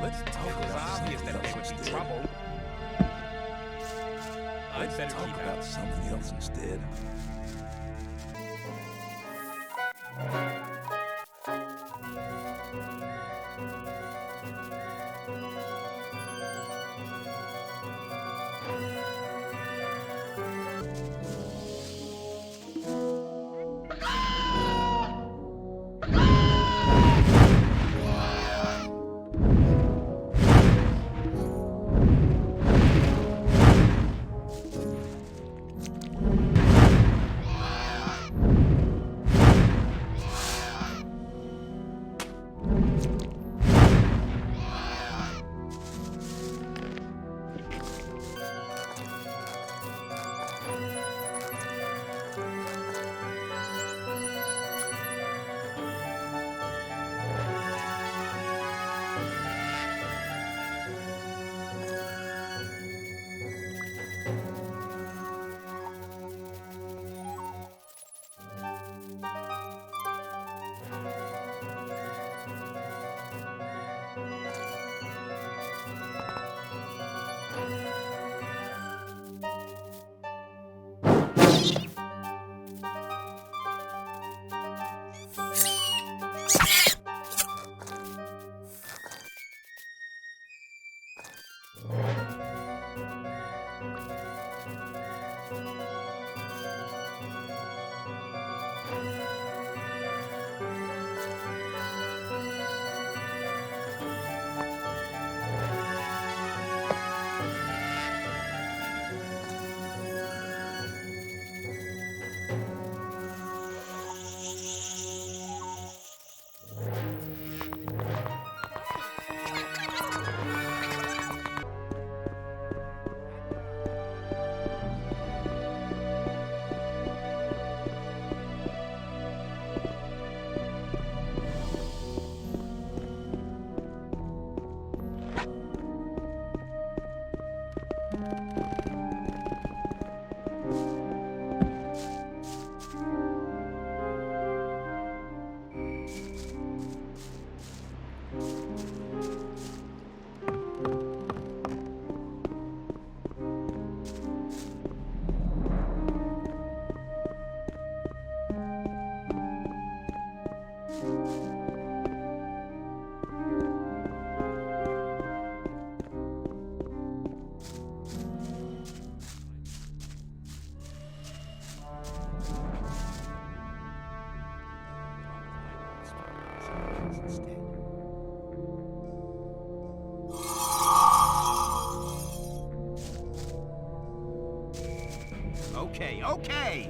Let's talk It was about obvious something that there else would be instead. trouble. Let's better talk keep about out. something else instead. Okay.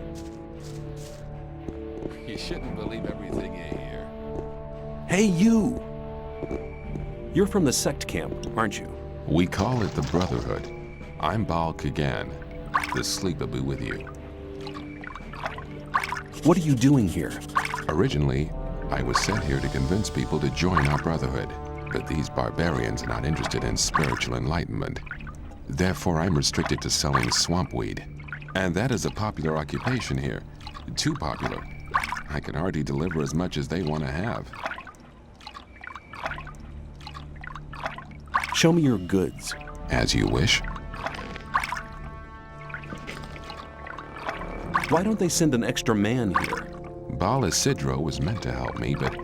You shouldn't believe everything you hear. Hey, you! You're from the sect camp, aren't you? We call it the Brotherhood. I'm Baal Kagan. The sleep will be with you. What are you doing here? Originally, I was sent here to convince people to join our Brotherhood, but these barbarians are not interested in spiritual enlightenment. Therefore, I'm restricted to selling swamp weed. And that is a popular occupation here. Too popular. I can hardly deliver as much as they want to have. Show me your goods. As you wish. Why don't they send an extra man here? Baal Isidro was meant to help me, but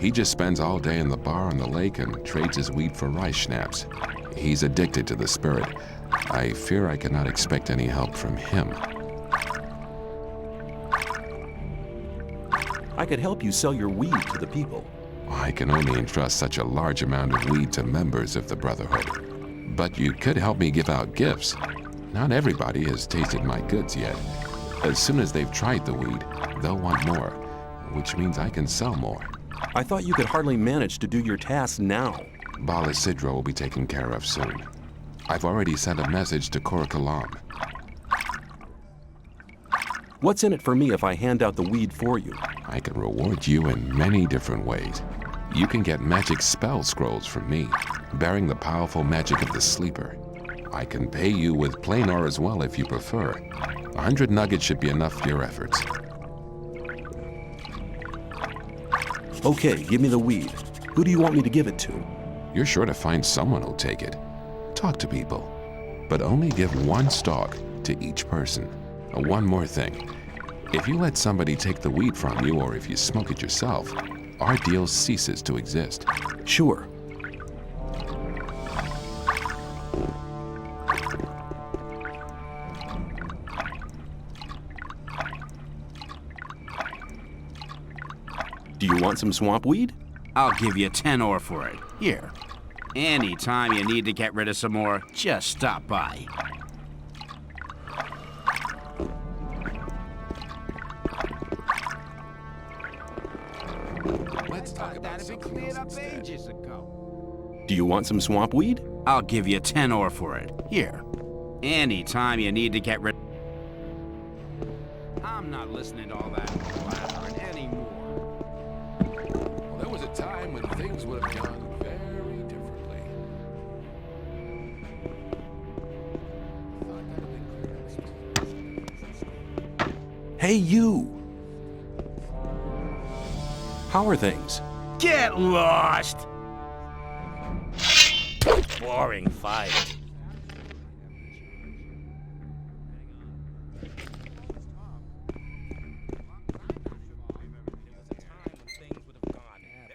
he just spends all day in the bar on the lake and trades his weed for rice schnapps. He's addicted to the spirit. I fear I cannot expect any help from him. I could help you sell your weed to the people. I can only entrust such a large amount of weed to members of the Brotherhood. But you could help me give out gifts. Not everybody has tasted my goods yet. As soon as they've tried the weed, they'll want more, which means I can sell more. I thought you could hardly manage to do your tasks now. Baal Isidro will be taken care of soon. I've already sent a message to Kor Kalam. What's in it for me if I hand out the weed for you? I can reward you in many different ways. You can get magic spell scrolls from me, bearing the powerful magic of the sleeper. I can pay you with plain ore as well if you prefer. 100 nuggets should be enough for your efforts. Okay, give me the weed. Who do you want me to give it to? you're sure to find someone who'll take it. Talk to people, but only give one stalk to each person. One more thing. If you let somebody take the weed from you, or if you smoke it yourself, our deal ceases to exist. Sure. Do you want some swamp weed? I'll give you 10 ore for it. Here. Anytime you need to get rid of some more, just stop by. Let's talk about That'd be something cleared else up instead. ages ago. Do you want some swamp weed? I'll give you 10 ore for it. Here. Anytime you need to get rid... I'm not listening to all that blabbering anymore. Well, there was a time when things would have gone very differently. Hey, you! How are things? Get lost! Boring fight.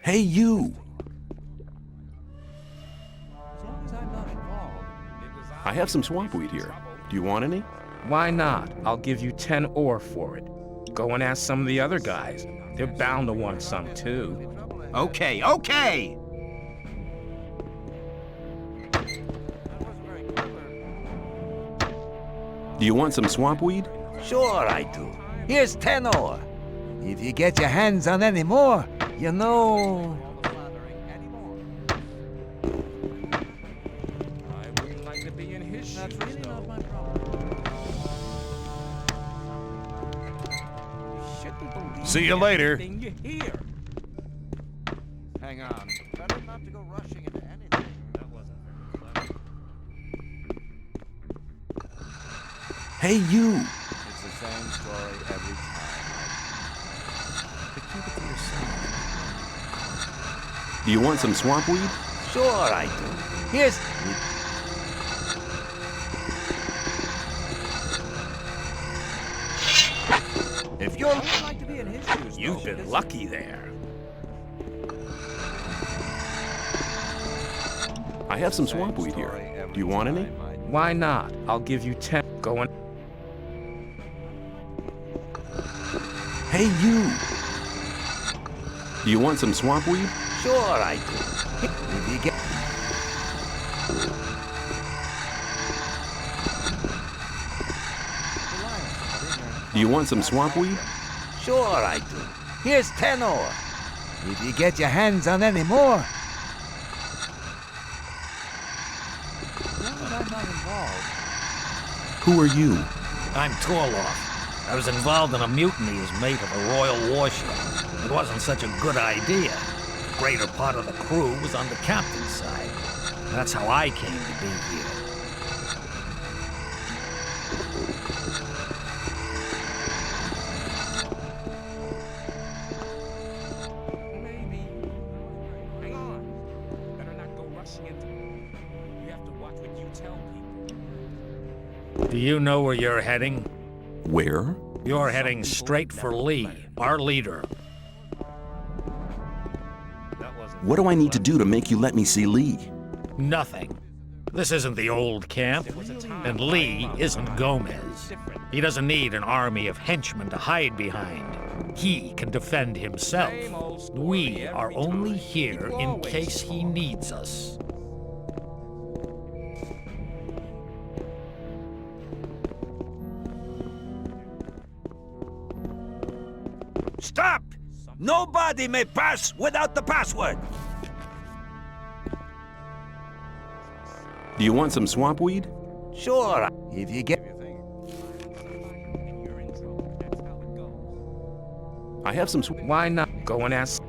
Hey, you! I have some swamp weed here. Do you want any? Why not? I'll give you 10 ore for it. Go and ask some of the other guys. They're bound to want some too. Okay, okay! Do you want some swamp weed? Sure I do. Here's 10 ore. If you get your hands on any more, you know... I wouldn't like to be in his shoes. That's really not my problem. See you later. You hear. Hang on. Better not to go rushing into anything. That wasn't very clever. Hey, you! It's the same story every time. But keep it to yourself. Do you want some swamp weed? Sure I do. Here's... If you're... like to be in his shoes, You've been lucky there. I have some swamp weed here. Do you want any? Why not? I'll give you 10. Go and... Hey, you! Do you want some swamp weed? Sure I do. If you get... Do you want some swamp weed? Sure I do. Here's 10 ore. If you get your hands on any more... I'm not involved. Who are you? I'm Torloff. I was involved in a mutiny as mate of a royal warship. It wasn't such a good idea. The greater part of the crew was on the captain's side. That's how I came to be here. Maybe. Hang on. Better not go rushing into... You have to watch what you tell people. Do you know where you're heading? Where? You're heading straight for Lee, our leader. What do I need to do to make you let me see Lee? Nothing. This isn't the old camp, and Lee isn't Gomez. He doesn't need an army of henchmen to hide behind. He can defend himself. We are only here in case he needs us. Stop! Nobody may pass without the password. Do you want some swamp weed? Sure. If you get... I have some Why not? Go and ask...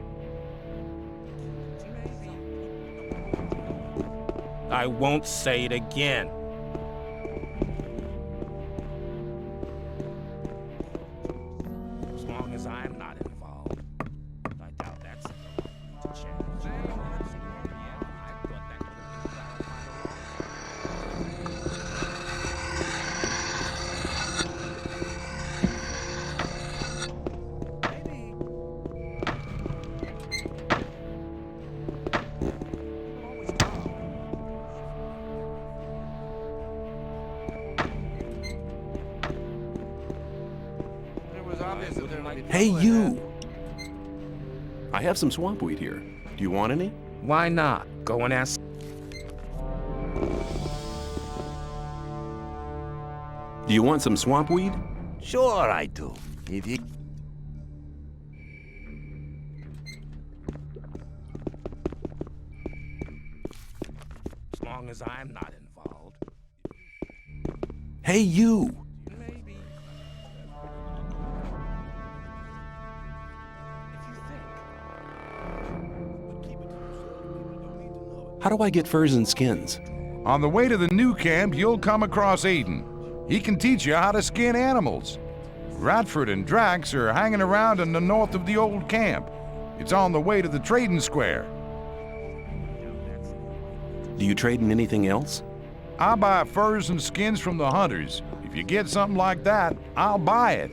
I won't say it again. As long as I'm not involved. I doubt that's to change. Hey, you! I have some swamp weed here. Do you want any? Why not? Go and ask. Do you want some swamp weed? Sure I do. If you... As long as I'm not involved. Hey, you! Maybe. If you think. How do I get furs and skins? On the way to the new camp, you'll come across Aiden. He can teach you how to skin animals. Radford and Drax are hanging around in the north of the old camp. It's on the way to the trading square. Do you trade in anything else? I buy furs and skins from the hunters. If you get something like that, I'll buy it.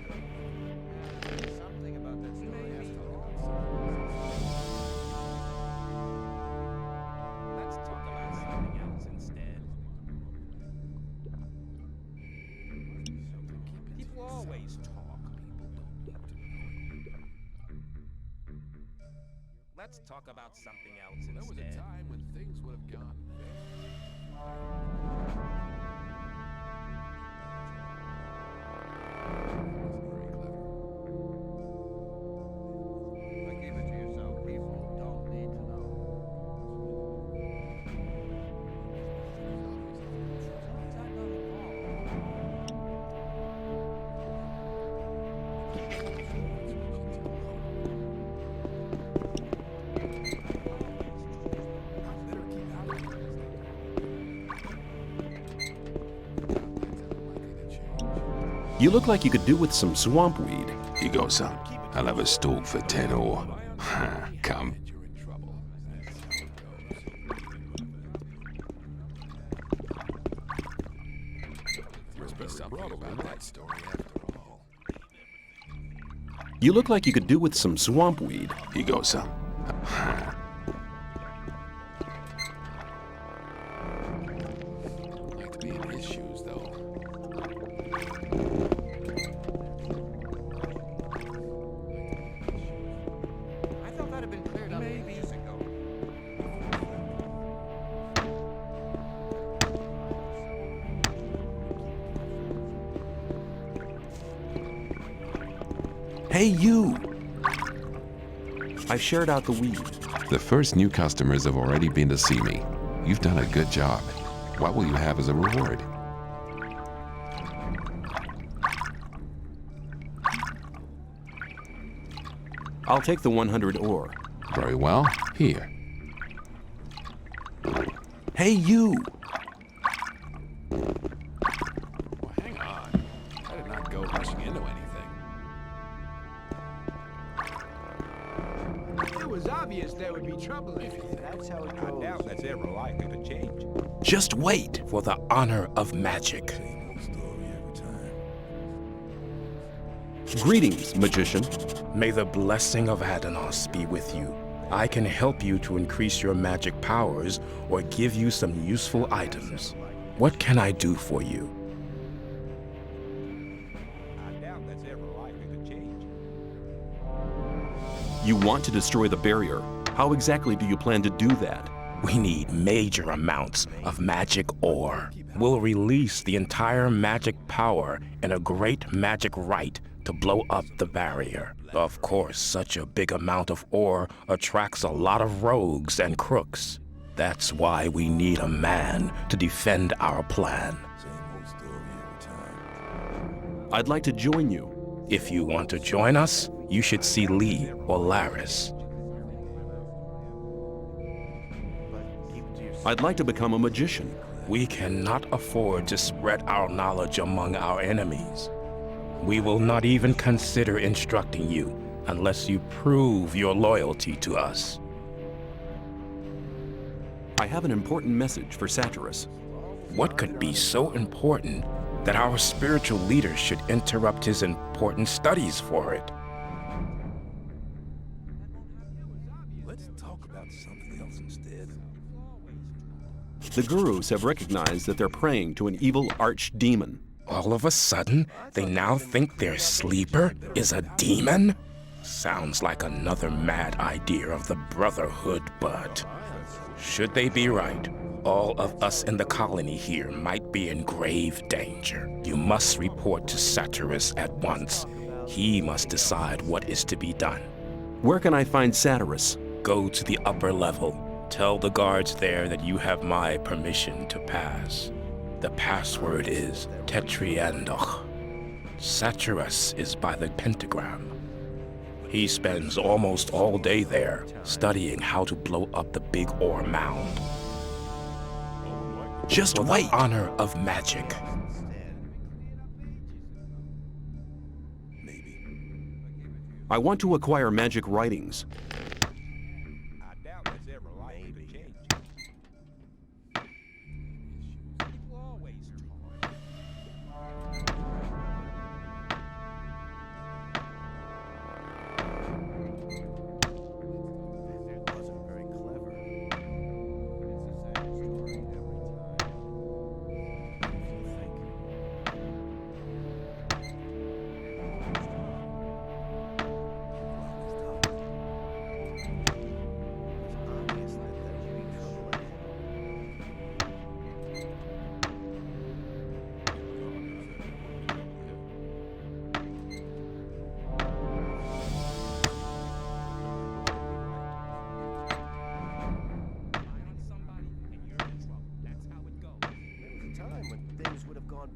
Let's talk about something else instead. People always talk. Let's talk about something else instead. There was a time when things would have gone. Keep it to yourself. People don't need to know. You look like you could do with some swamp weed. You go, son. I'll have a stalk for 10 ore. Come. You look like you could do with some swamp weed. You go, son. Like to be in his shoes, though. I thought that had been cleared up ages ago. Hey, you! I've shared out the weed. The first new customers have already been to see me. You've done a good job. What will you have as a reward? I'll take the 100 ore. Very well. Here. Hey, you! Well, hang on. I did not go rushing into anything. It was obvious there would be trouble if that's how it goes. I doubt that's ever likely to change. Just wait. For the honor of magic. Greetings, magician. May the blessing of Adanos be with you. I can help you to increase your magic powers or give you some useful items. What can I do for you? I doubt that's ever likely to change. You want to destroy the barrier. How exactly do you plan to do that? We need major amounts of magic ore. We'll release the entire magic power in a great magic rite to blow up the barrier. Of course, such a big amount of ore attracts a lot of rogues and crooks. That's why we need a man to defend our plan. I'd like to join you. If you want to join us, you should see Lee or Laris. I'd like to become a magician. We cannot afford to spread our knowledge among our enemies. We will not even consider instructing you unless you prove your loyalty to us. I have an important message for Satyrus. What could be so important that our spiritual leader should interrupt his important studies for it? Let's talk about something else instead. The gurus have recognized that they're praying to an evil archdemon. All of a sudden, they now think their sleeper is a demon? Sounds like another mad idea of the Brotherhood, but should they be right, all of us in the colony here might be in grave danger. You must report to Satyrus at once. He must decide what is to be done. Where can I find Satyrus? Go to the upper level. Tell the guards there that you have my permission to pass. The password is Tetriandoch. Satyrus is by the pentagram. He spends almost all day there, studying how to blow up the big ore mound. Just For wait. the honor of magic. I want to acquire magic writings. I doubt that's ever likely to change. People always talk. That wasn't very clever.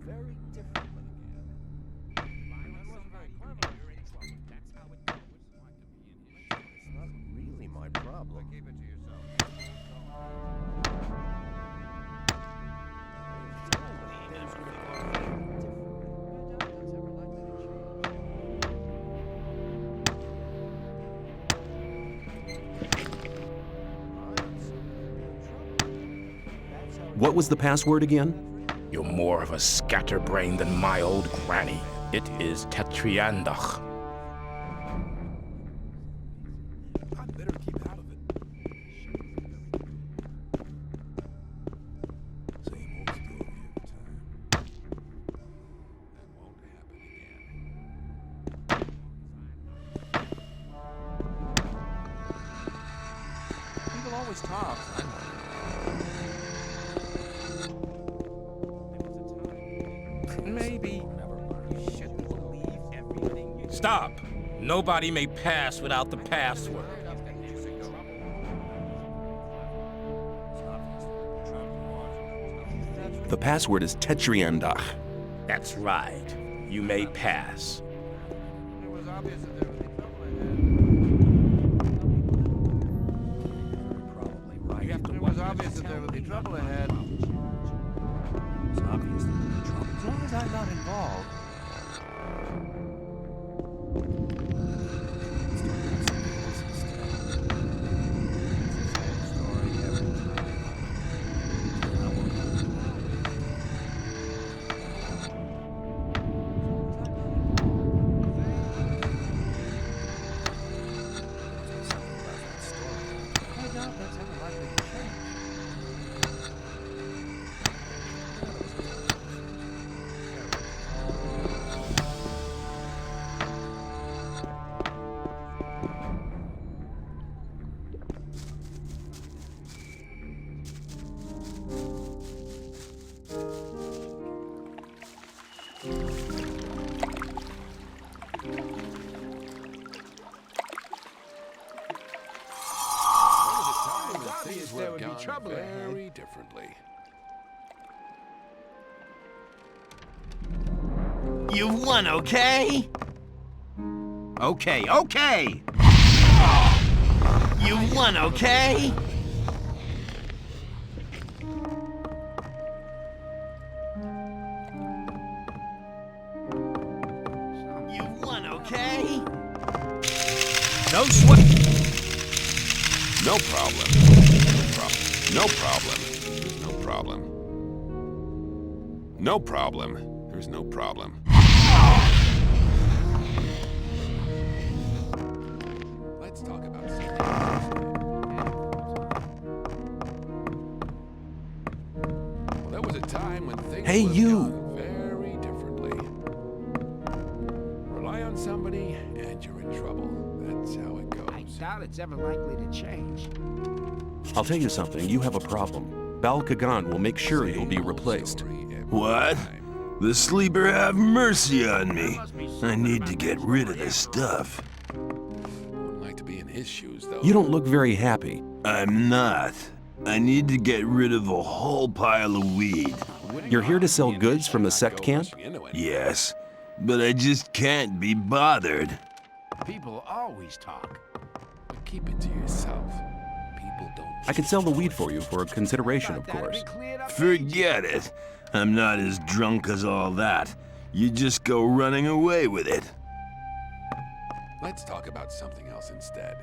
Very differently. It's not really my problem. Keep it to yourself. What was the password again? You're more of a scatterbrain than my old granny. It is Tetriandoch. I better keep out of it. Same old story every time. That won't happen again. People always talk. Maybe you shouldn't believe everything you Stop! Nobody may pass without the password. The password is Tetriandoch. That's right. You may pass. It was obvious that there would be trouble ahead. Probably right. You have to It watch was obvious that there would be trouble ahead. It's obvious that there would be trouble. As long as I'm not involved. There would be trouble very differently. You won, okay? Okay. You won, okay? You won, okay? No sweat. No problem. No problem. There's no problem. No problem. There's no problem. Let's talk about something. Well, there was a time when things Hey, would have you. gone very differently. on somebody and you're in trouble. That's how it goes. I doubt it's ever likely to change. I'll tell you something, you have a problem. Bal Kagan will make sure you'll be replaced. What? The sleeper have mercy on me. I need to get rid of this stuff. Wouldn't like to be in his shoes, though. You don't look very happy. I'm not. I need to get rid of a whole pile of weed. You're here to sell goods from the sect camp? Yes, but I just can't be bothered. People always talk. But keep it to yourself. People don't. I could sell the weed for you for a consideration, of course. Forget it. I'm not as drunk as all that. You just go running away with it. Let's talk about something else instead.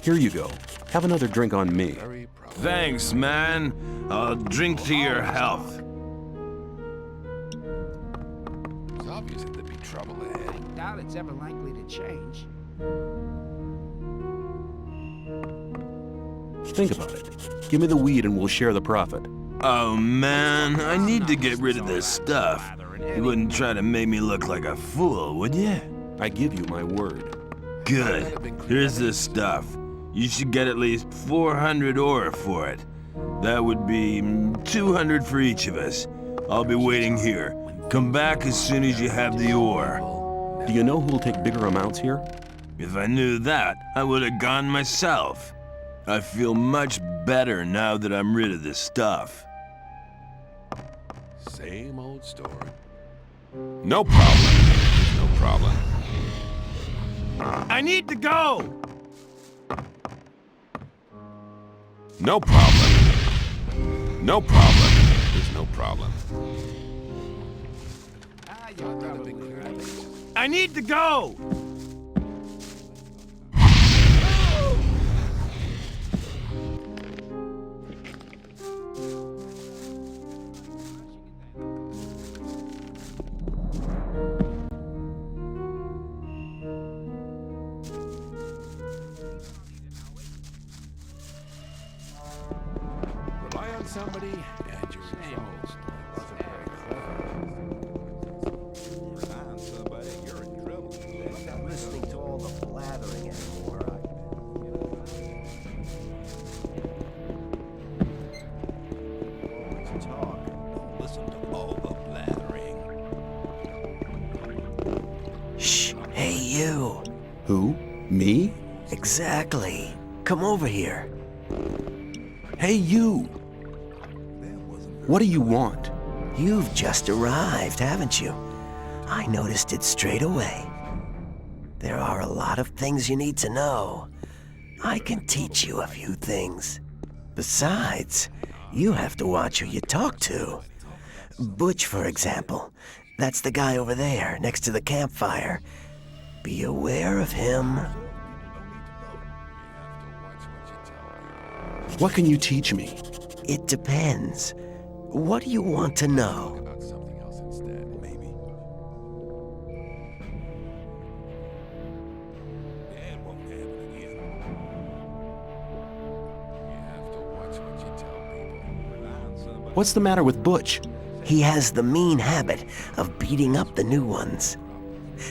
Here you go. Have another drink on me. Thanks, man. I'll drink to your health. It's obvious that there'd be trouble ahead. I doubt it's ever likely to change. Think about it. Give me the weed and we'll share the profit. Oh man, I need to get rid of this stuff. You wouldn't try to make me look like a fool, would you? I give you my word. Good. Here's this stuff. You should get at least 400 ore for it. That would be 200 for each of us. I'll be waiting here. Come back as soon as you have the ore. Do you know who'll take bigger amounts here? If I knew that, I would have gone myself. I feel much better now that I'm rid of this stuff. Same old story. No problem. No problem. I need to go! No problem. No problem. There's no problem. I need to go! Rely on somebody and you're in trouble. Rely on somebody, you're in trouble. I'm not listening to all the blathering anymore. Always talk. Don't listen to all the blathering. Shh. Hey, you. Who? Me? Exactly. Come over here. Hey, you! What do you want? You've just arrived, haven't you? I noticed it straight away. There are a lot of things you need to know. I can teach you a few things. Besides, you have to watch who you talk to. Butch, for example. That's the guy over there, next to the campfire. Be aware of him. What can you teach me? It depends. What do you want to know? About something else instead, maybe. That won't happen again. You have to watch what you tell people. Rely on somebody. What's the matter with Butch? He has the mean habit of beating up the new ones.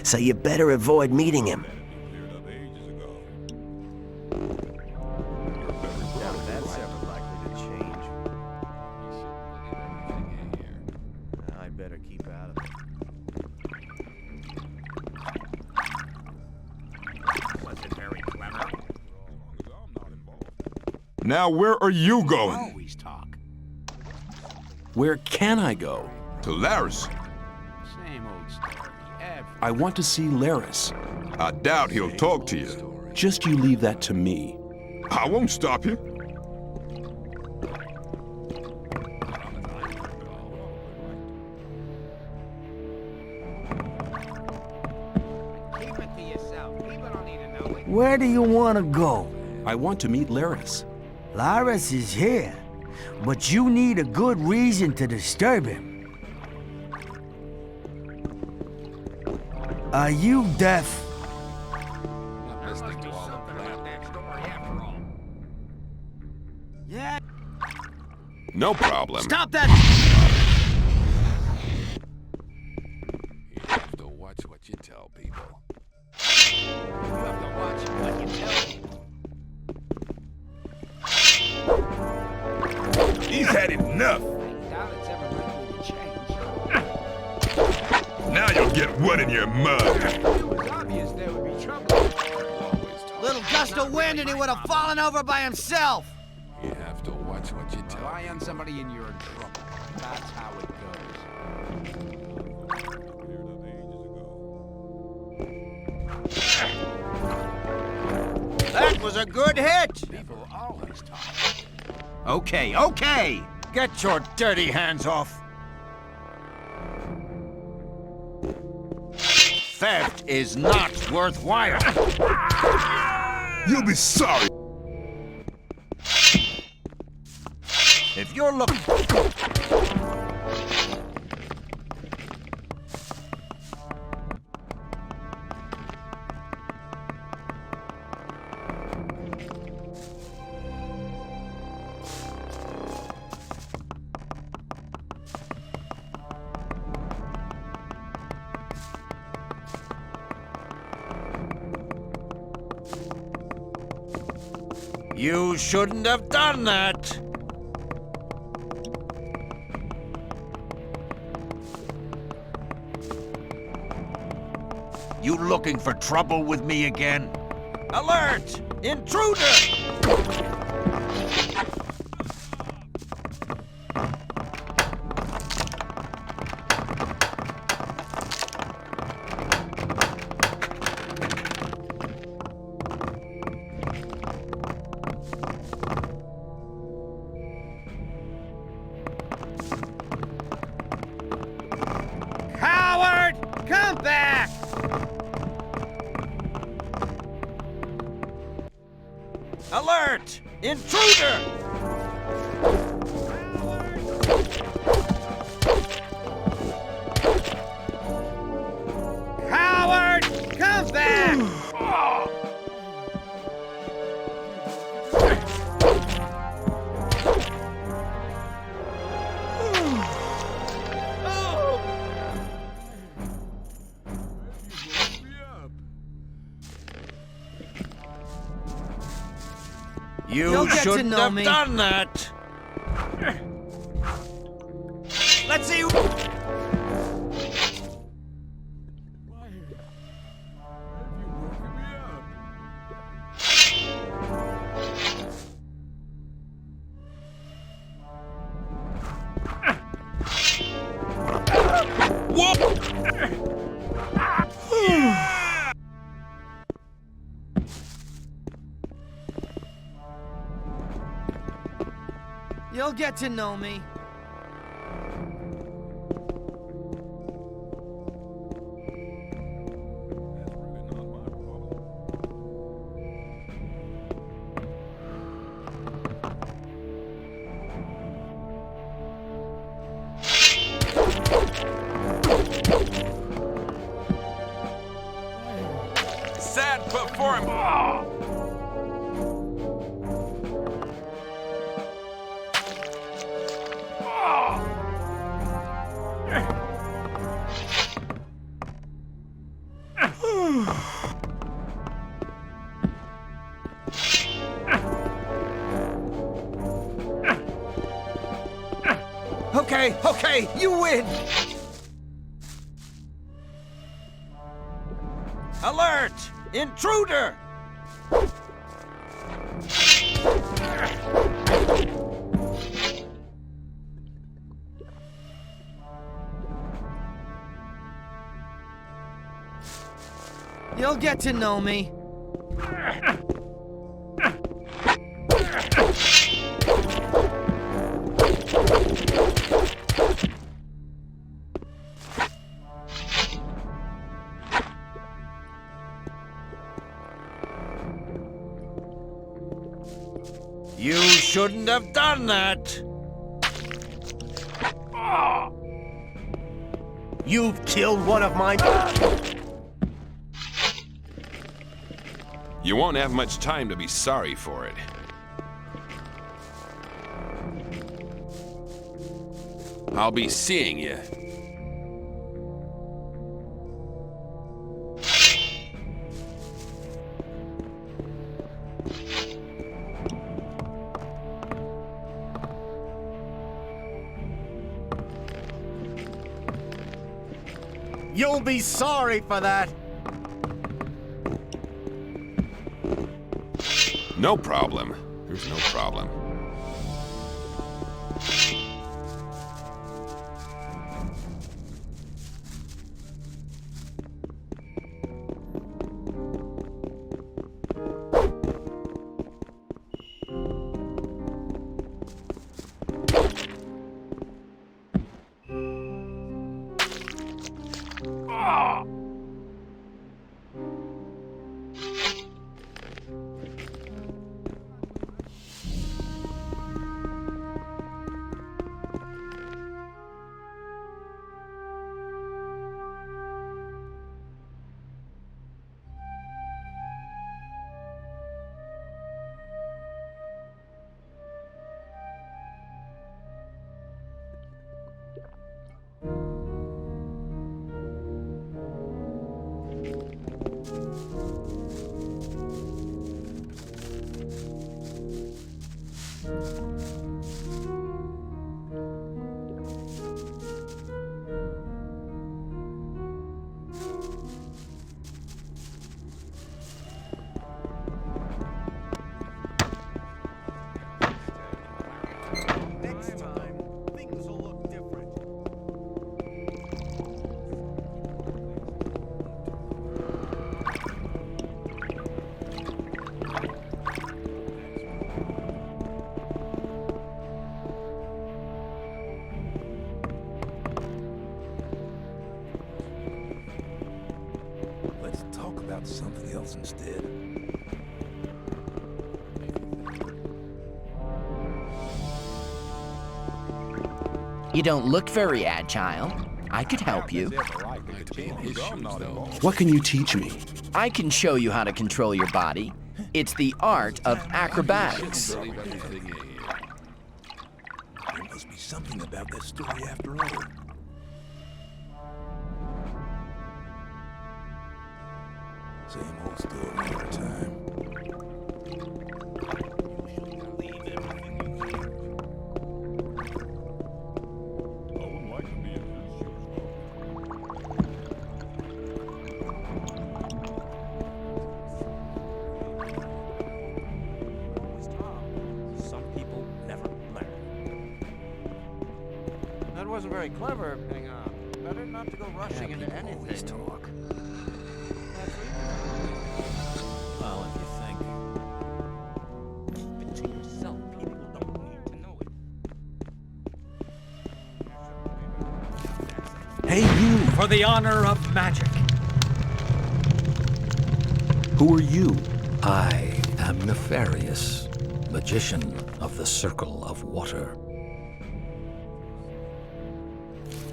So you better avoid meeting him. Cleared up ages ago. Now that's ever likely to change. I'd better keep out of it. Wasn't very clever. Now where are you going? Always talk. Where can I go? To Laris. Same old story. I want to see Laris. I doubt he'll talk to you. Just you leave that to me. I won't stop you. Keep it to yourself. People don't need to know it. Where do you want to go? I want to meet Laris. Laris is here, but you need a good reason to disturb him. Are you deaf? Not listening to all of About that story after all. Yeah. No problem. Stop that! enough. I doubt it's ever likely to change. Now you'll get one in your mug. It was obvious there would be trouble. Little gust of wind and he would have fallen over by himself. You have to watch what you tell. Rely on somebody and you're in trouble. That's how it goes. That was a good hit. People always talk. Okay, okay! Get your dirty hands off. Theft is not worthwhile. You'll be sorry. If you're looking... You shouldn't have done that. You looking for trouble with me again? Alert! Intruder! Coward! Come back! Alert! Intruder! Coward! Come back! You shouldn't have done that. Let's see. You'll get to know me. Sad performance. Okay, you win! Alert! Intruder! You'll get to know me. You shouldn't have done that. You've killed one of my... You won't have much time to be sorry for it. I'll be seeing you. You'll be sorry for that. No problem. There's no problem. Next time, things will look different. Let's talk about something else instead. You don't look very agile. I could help you. What can you teach me? I can show you how to control your body. It's the art of acrobatics. There must be something about that story after all. Same old story every time. Some people never learn. That wasn't very clever. Hang on. Better not to go rushing into anything. Always talk. Well, if you think. Keep it to yourself. People don't need to know it. Hey, you! For the honor of magic. Who are you? I am Nefarious, magician of the Circle of Water.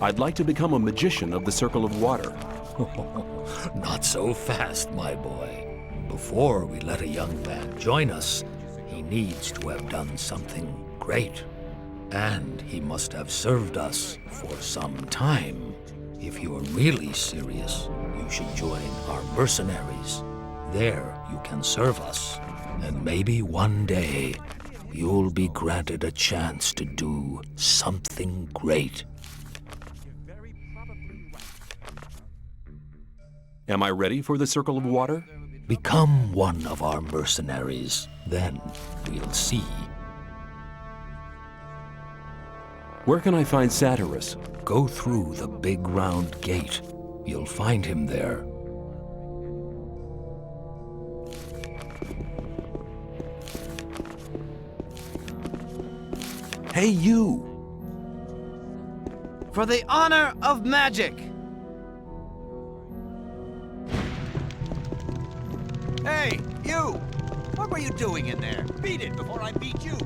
I'd like to become a magician of the Circle of Water. Not so fast, my boy. Before we let a young man join us, he needs to have done something great. And he must have served us for some time. If you're really serious, you should join our mercenaries. There you can serve us, and maybe one day you'll be granted a chance to do something great. Am I ready for the Circle of Water? Become one of our mercenaries, then we'll see. Where can I find Satyrus? Go through the big round gate. You'll find him there. Hey, you! For the honor of magic! Hey, you! What were you doing in there? Beat it before I beat you!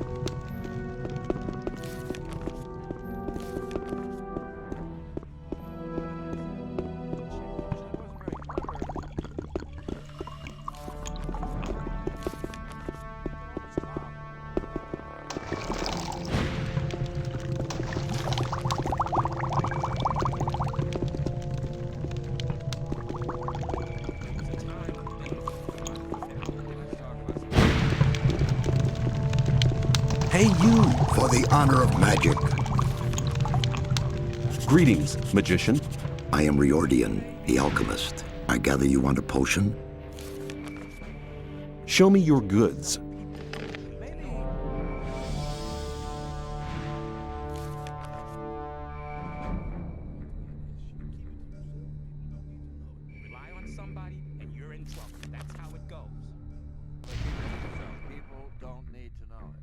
Hey, you! For the honor of magic. Greetings, magician. I am Riordian, the alchemist. I gather you want a potion? Show me your goods. Rely on somebody and you're in trouble. That's how it goes. People don't need to know it.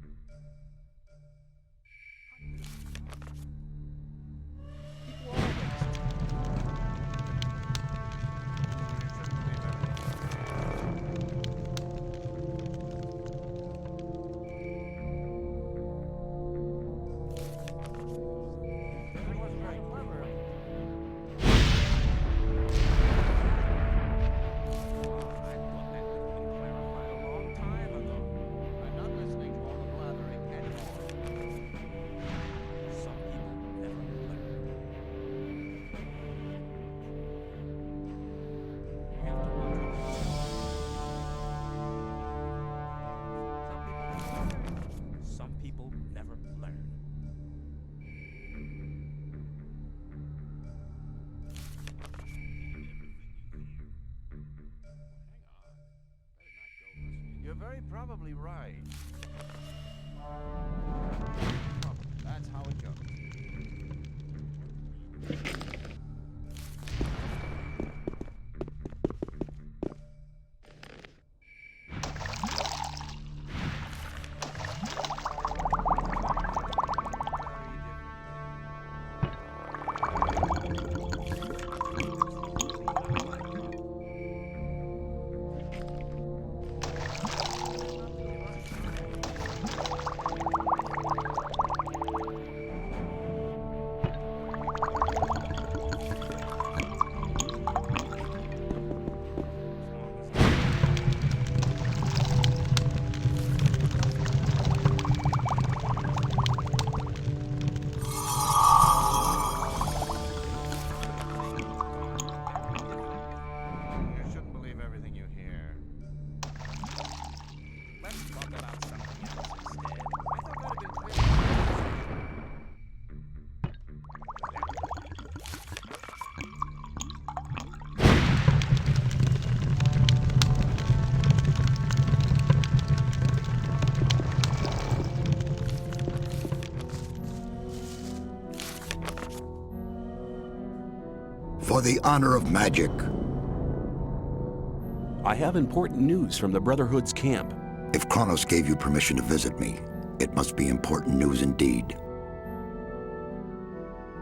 Some people never learn. You're very probably right. That's how it goes. For the honor of magic. I have important news from the Brotherhood's camp. If Kronos gave you permission to visit me, it must be important news indeed.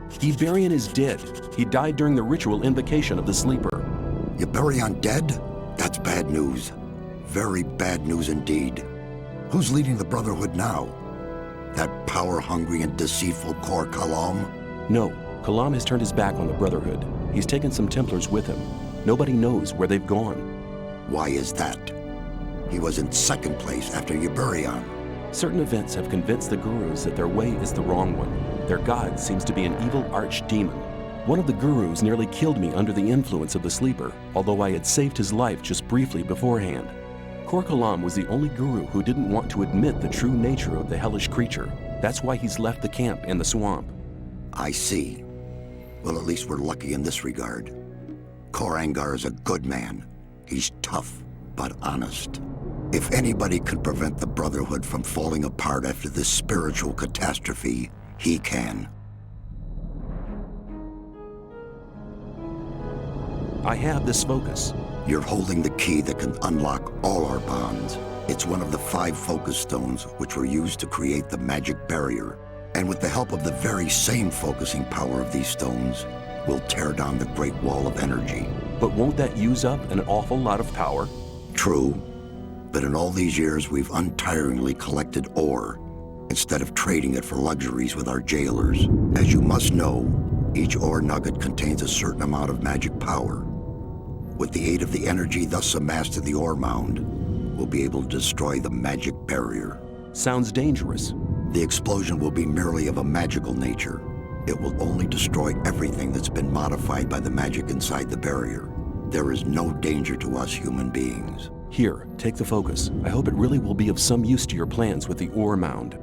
Iberion is dead. He died during the ritual invocation of the Sleeper. Iberion dead? That's bad news. Very bad news indeed. Who's leading the Brotherhood now? That power-hungry and deceitful Kor Kalam? No, Kalam has turned his back on the Brotherhood. He's taken some Templars with him. Nobody knows where they've gone. Why is that? He was in second place after Iberion. Certain events have convinced the gurus that their way is the wrong one. Their god seems to be an evil archdemon. One of the gurus nearly killed me under the influence of the Sleeper, although I had saved his life just briefly beforehand. Kor Kalam was the only guru who didn't want to admit the true nature of the hellish creature. That's why he's left the camp in the swamp. I see. Well, at least we're lucky in this regard. Kor Angar is a good man. He's tough, but honest. If anybody could prevent the Brotherhood from falling apart after this spiritual catastrophe, he can. I have this focus. You're holding the key that can unlock all our bonds. It's one of the 5 focus stones which were used to create the magic barrier. And with the help of the very same focusing power of these stones, we'll tear down the Great Wall of Energy. But won't that use up an awful lot of power? True. But in all these years, we've untiringly collected ore, instead of trading it for luxuries with our jailers. As you must know, each ore nugget contains a certain amount of magic power. With the aid of the energy thus amassed in the ore mound, we'll be able to destroy the magic barrier. Sounds dangerous. The explosion will be merely of a magical nature. It will only destroy everything that's been modified by the magic inside the barrier. There is no danger to us human beings. Here, take the focus. I hope it really will be of some use to your plans with the ore mound.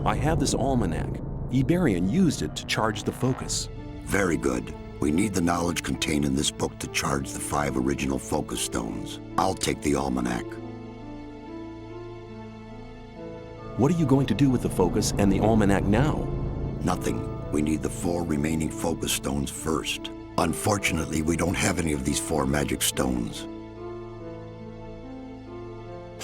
I have this almanac. Iberion used it to charge the focus. Very good. We need the knowledge contained in this book to charge the 5 original focus stones. I'll take the almanac. What are you going to do with the focus and the almanac now? Nothing. We need the 4 remaining focus stones first. Unfortunately, we don't have any of these 4 magic stones.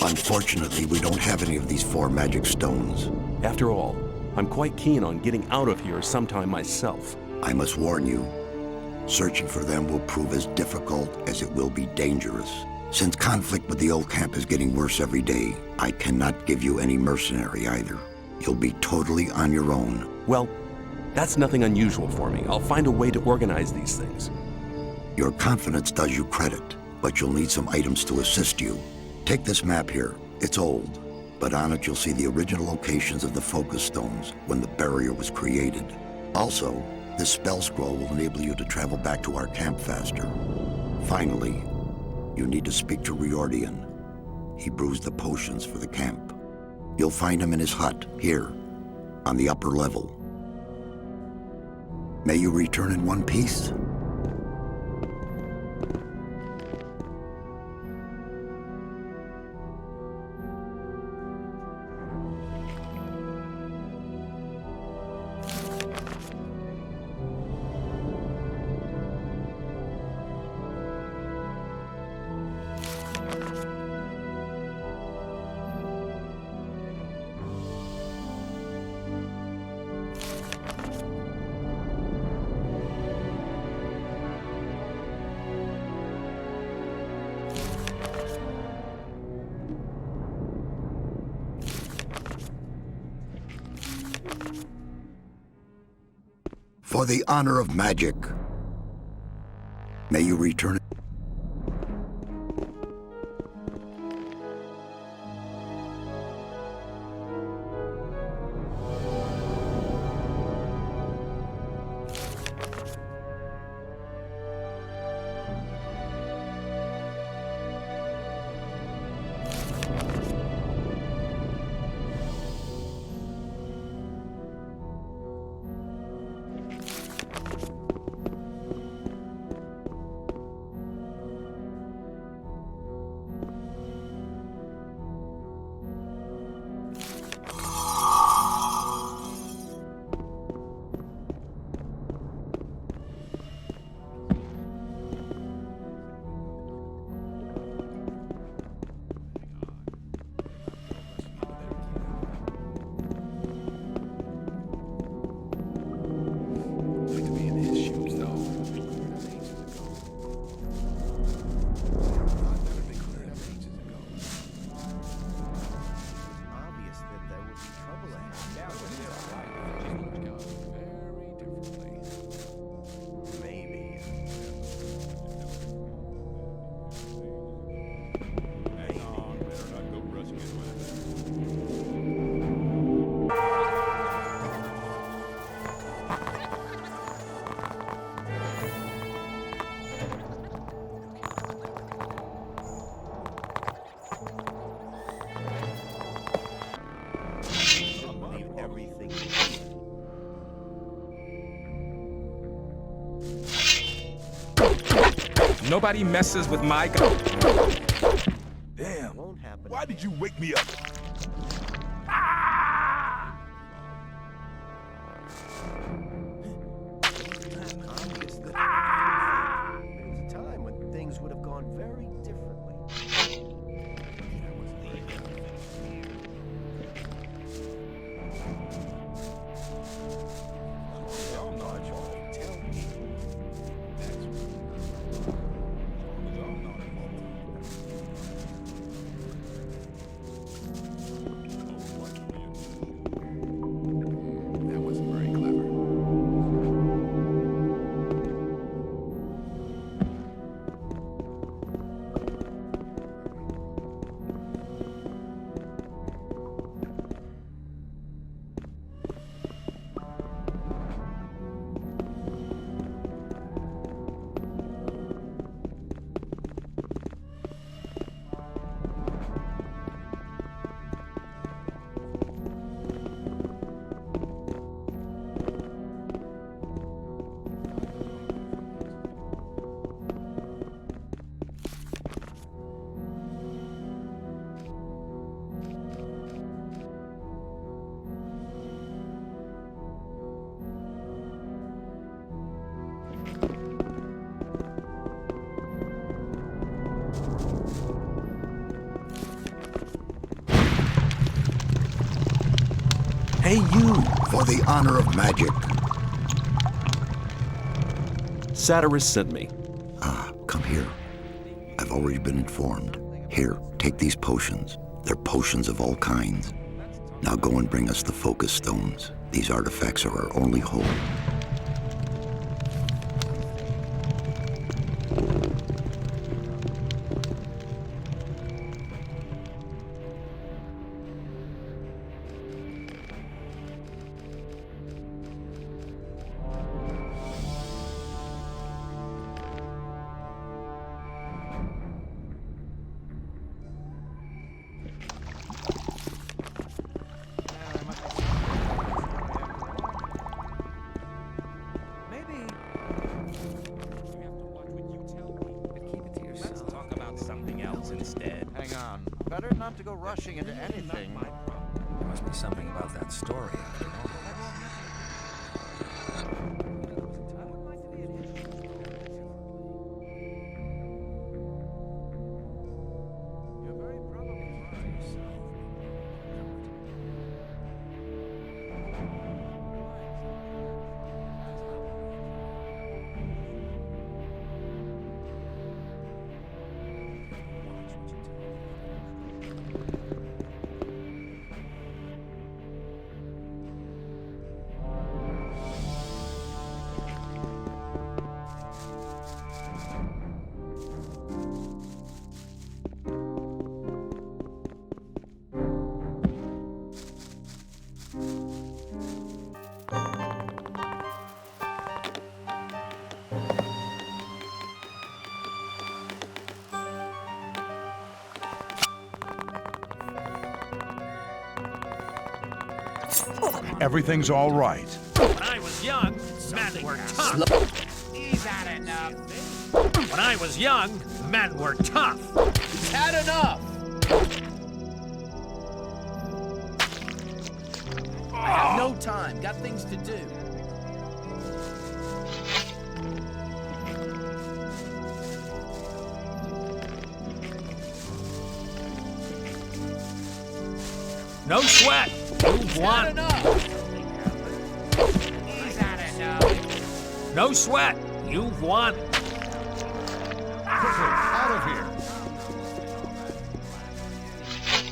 Unfortunately, we don't have any of these 4 magic stones. After all, I'm quite keen on getting out of here sometime myself. I must warn you, searching for them will prove as difficult as it will be dangerous. Since conflict with the old camp is getting worse every day, I cannot give you any mercenary either. You'll be totally on your own. Well, that's nothing unusual for me. I'll find a way to organize these things. Your confidence does you credit, but you'll need some items to assist you. Take this map here. It's old, but on it you'll see the original locations of the focus stones when the barrier was created. Also, this spell scroll will enable you to travel back to our camp faster. Finally, you need to speak to Riordian. He brews the potions for the camp. You'll find him in his hut, here, on the upper level. May you return in one piece. For the honor of magic, may you return. Nobody messes with my Damn. Why did you wake me up? Hey, you! For the honor of magic. Satyrus sent me. Ah, come here. I've already been informed. Here, take these potions. They're potions of all kinds. Now go and bring us the focus stones. These artifacts are our only hope. Hang on. Better not to go rushing into anything. There must be something about that story after all. Everything's all right. When I was young, men were tough. He's had enough. When I was young, men were tough. He's had enough. I have no time. Got things to do. No sweat. You've won. He's had enough. No sweat. You've won. Quickly, out of here.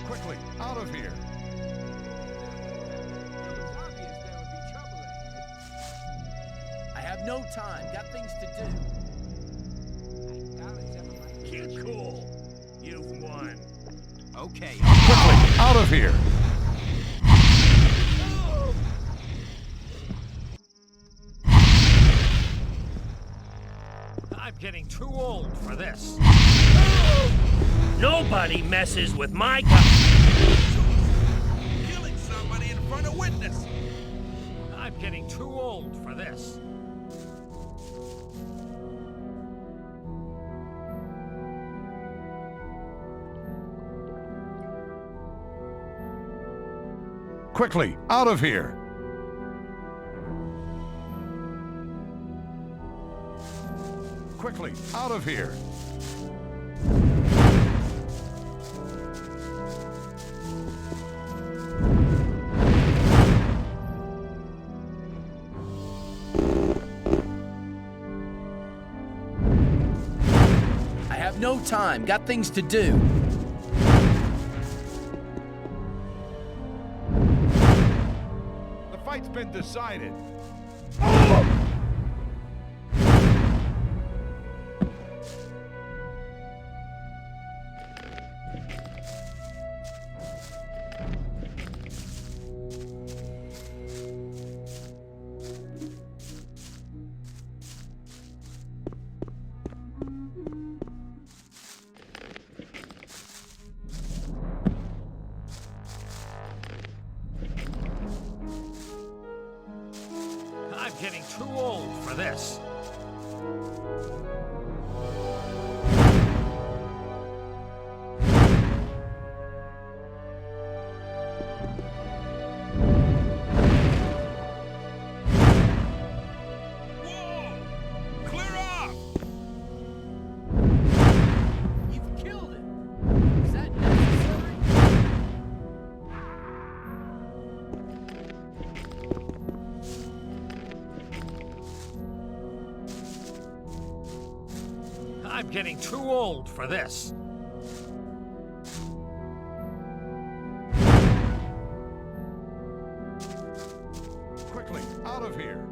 Quickly, out of here. I have no time. Got things to do. Keep cool. You've won. Okay. Quickly, out of here. I'm getting too old for this. Nobody messes with my gun. Killing somebody in front of witness. I'm getting too old for this. Quickly, out of here. Quickly, out of here. I have no time. Got things to do. The fight's been decided. I'm getting too old for this. Quickly, out of here!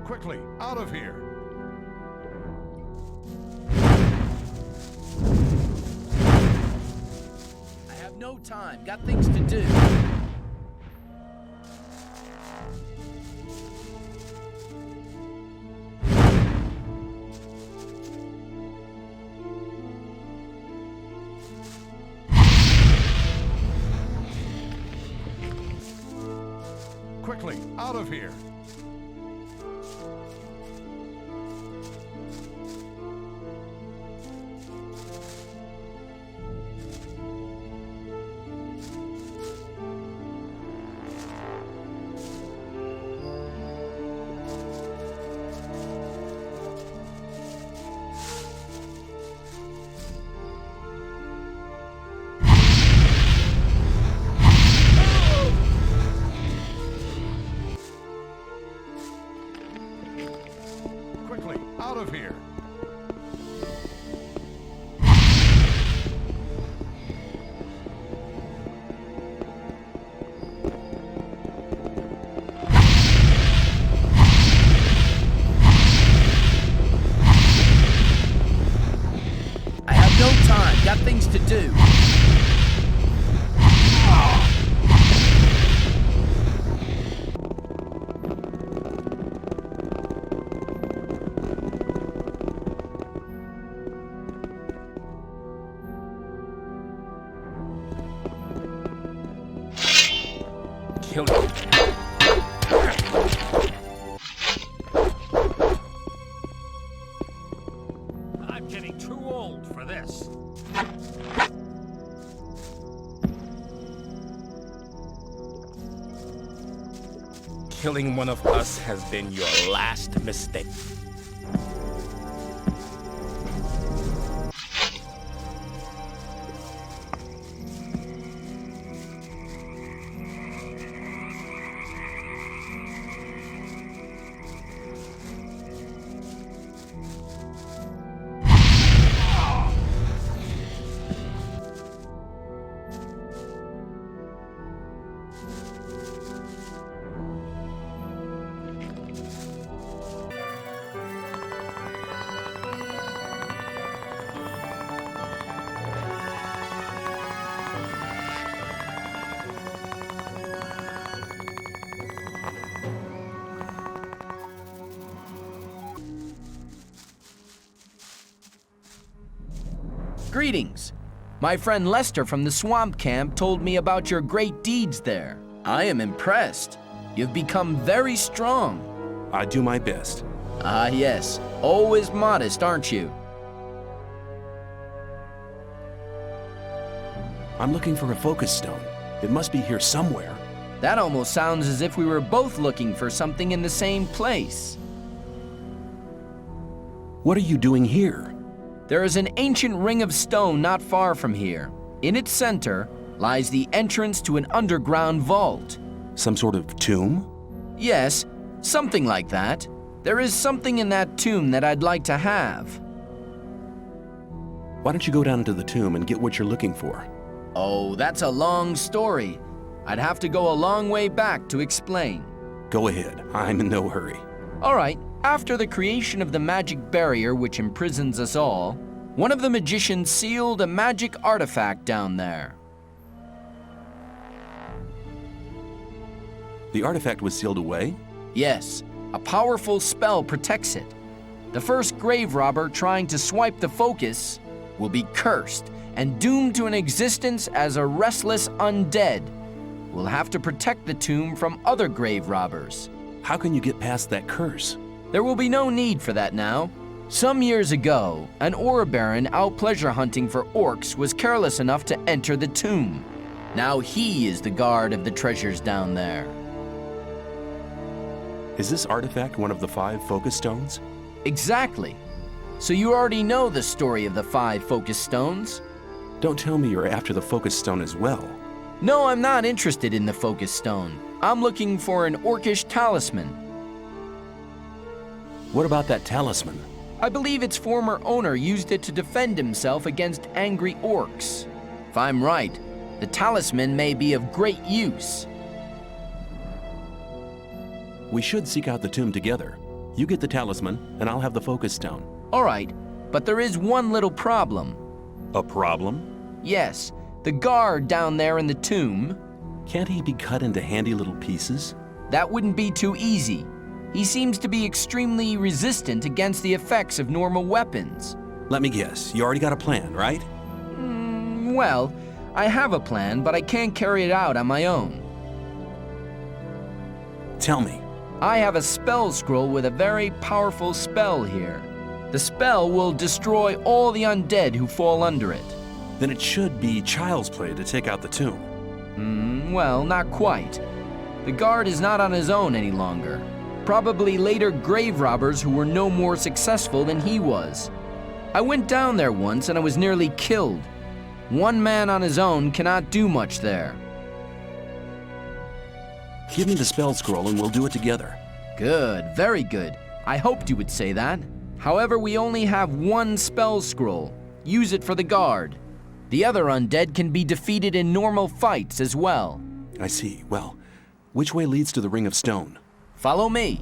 Quickly, out of here! I have no time. Got things to do. Quickly, out of here! Quickly, out of here! I have no time. Got things to do. Kill him. I'm getting too old for this. Killing one of us has been your last mistake. Greetings. My friend Lester from the swamp camp told me about your great deeds there. I am impressed. You've become very strong. I do my best. Ah, yes. Always modest, aren't you? I'm looking for a focus stone. It must be here somewhere. That almost sounds as if we were both looking for something in the same place. What are you doing here? There is an ancient ring of stone not far from here. In its center lies the entrance to an underground vault. Some sort of tomb? Yes, something like that. There is something in that tomb that I'd like to have. Why don't you go down into the tomb and get what you're looking for? Oh, that's a long story. I'd have to go a long way back to explain. Go ahead. I'm in no hurry. All right. After the creation of the magic barrier which imprisons us all, one of the magicians sealed a magic artifact down there. The artifact was sealed away? Yes, a powerful spell protects it. The first grave robber trying to swipe the focus will be cursed and doomed to an existence as a restless undead. We'll have to protect the tomb from other grave robbers. How can you get past that curse? There will be no need for that now. Some years ago, an ore baron out pleasure hunting for orcs was careless enough to enter the tomb. Now he is the guard of the treasures down there. Is this artifact one of the 5 focus stones? Exactly. So you already know the story of the 5 focus stones? Don't tell me you're after the focus stone as well. No, I'm not interested in the focus stone. I'm looking for an orcish talisman. What about that talisman? I believe its former owner used it to defend himself against angry orcs. If I'm right, the talisman may be of great use. We should seek out the tomb together. You get the talisman, and I'll have the focus stone. All right, but there is one little problem. A problem? Yes, the guard down there in the tomb. Can't he be cut into handy little pieces? That wouldn't be too easy. He seems to be extremely resistant against the effects of normal weapons. Let me guess, you already got a plan, right? Well, I have a plan, but I can't carry it out on my own. Tell me. I have a spell scroll with a very powerful spell here. The spell will destroy all the undead who fall under it. Then it should be child's play to take out the tomb. Well, not quite. The guard is not on his own any longer. Probably later grave robbers who were no more successful than he was. I went down there once and I was nearly killed. One man on his own cannot do much there. Give me the spell scroll and we'll do it together. Good, very good. I hoped you would say that. However, we only have one spell scroll. Use it for the guard. The other undead can be defeated in normal fights as well. I see. Well, which way leads to the Ring of Stone? Follow me.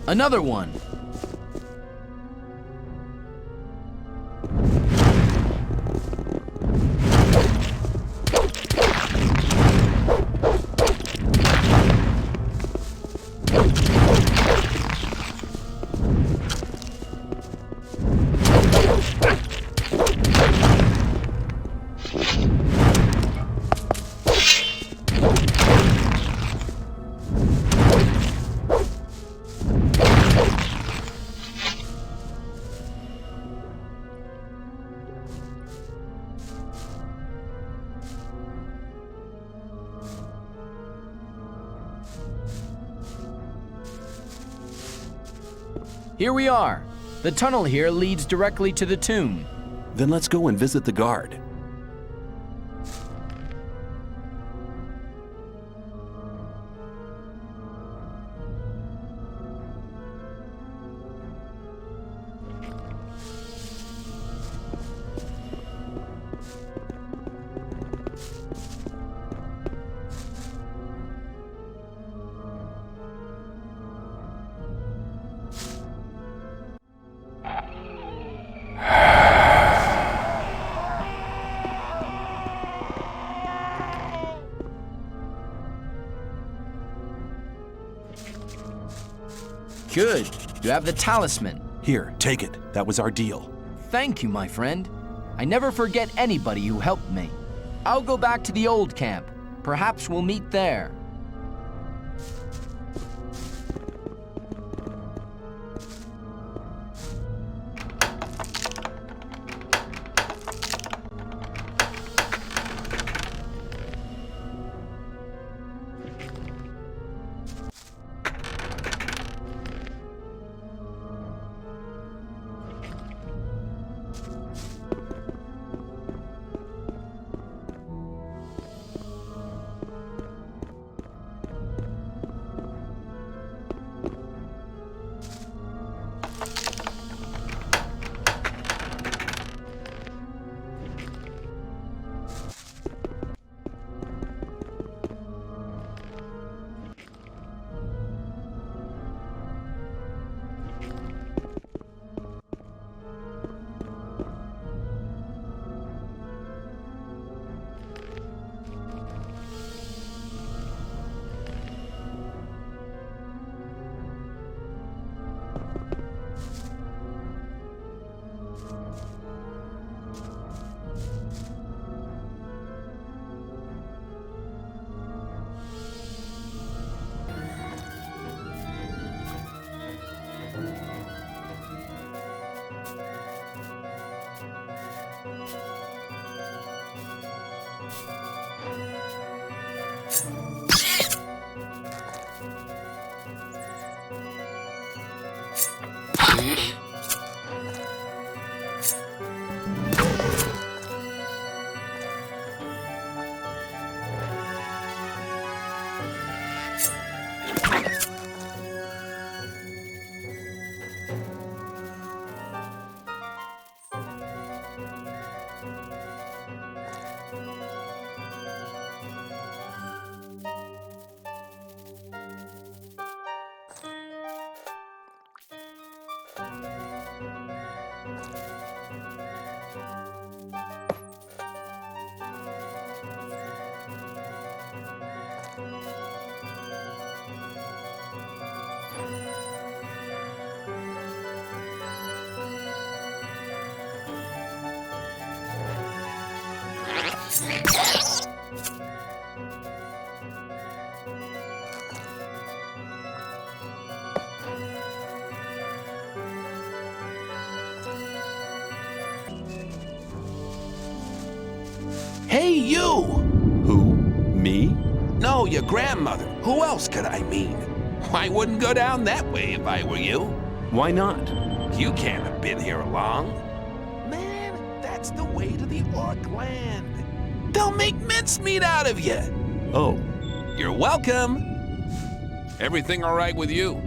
Another one. Here we are. The tunnel here leads directly to the tomb. Then let's go and visit the guard. Good. You have the talisman. Here, take it. That was our deal. Thank you, my friend. I never forget anybody who helped me. I'll go back to the old camp. Perhaps we'll meet there. Hey, you! Who? Me? No, your grandmother. Who else could I mean? I wouldn't go down that way if I were you. Why not? You can't have been here long. Man, that's the way to the Orc land. They'll make mincemeat out of you. Oh. You're welcome. Everything all right with you?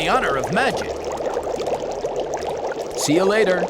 the honor of magic. See you later.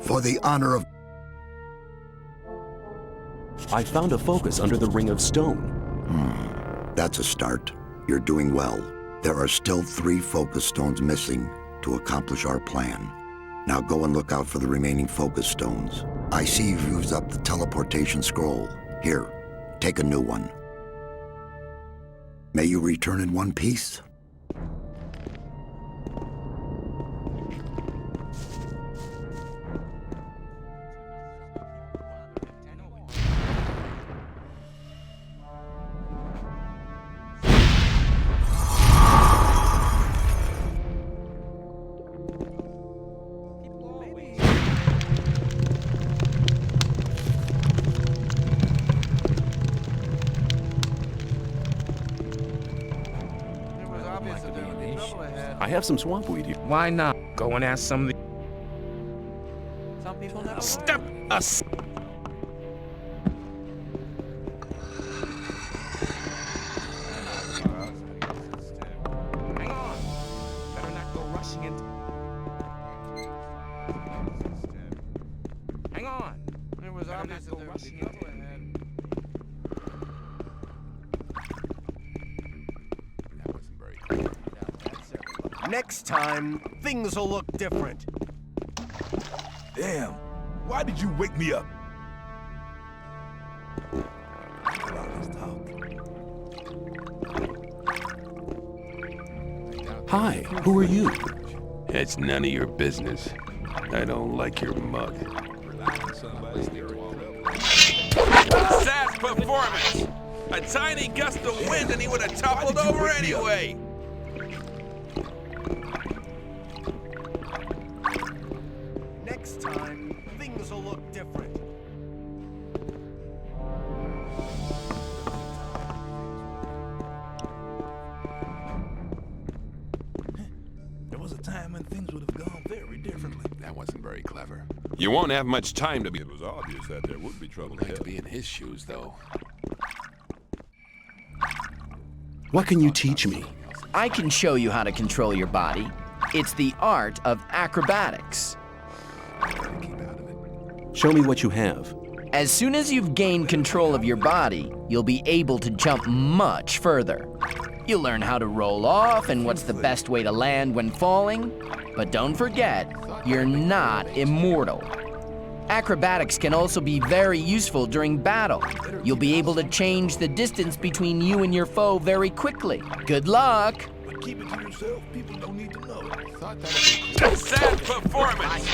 For the honor of... I found a focus under the ring of stone. That's a start. You're doing well. There are still 3 focus stones missing to accomplish our plan. Now go and look out for the remaining focus stones. I see you've used up the teleportation scroll. Here, take a new one. May you return in one piece. I have some swamp weed here. Why not? Go and ask some of the... Some people never Step us! Hang on. Better not go rushing into... Hang on. It was Better obvious not go that there was rushing trouble into... ahead. That wasn't very clear. Next time, things will look different. Damn. Why did you wake me up? Hi, who are you? It's none of your business. I don't like your mug. Sad performance! A tiny gust of wind and he would have toppled over anyway! Next time, things will look different. There was a time when things would have gone very differently. That wasn't very clever. You won't have much time to be... It was obvious that there would be trouble I'd like ahead. to be in his shoes, though. What can you teach me? I can show you how to control your body. It's the art of acrobatics. Show me what you have. As soon as you've gained control of your body, you'll be able to jump much further. You'll learn how to roll off and what's the best way to land when falling. But don't forget, you're not immortal. Acrobatics can also be very useful during battle. You'll be able to change the distance between you and your foe very quickly. Good luck! But keep it to yourself. People don't need to know. Sad performance!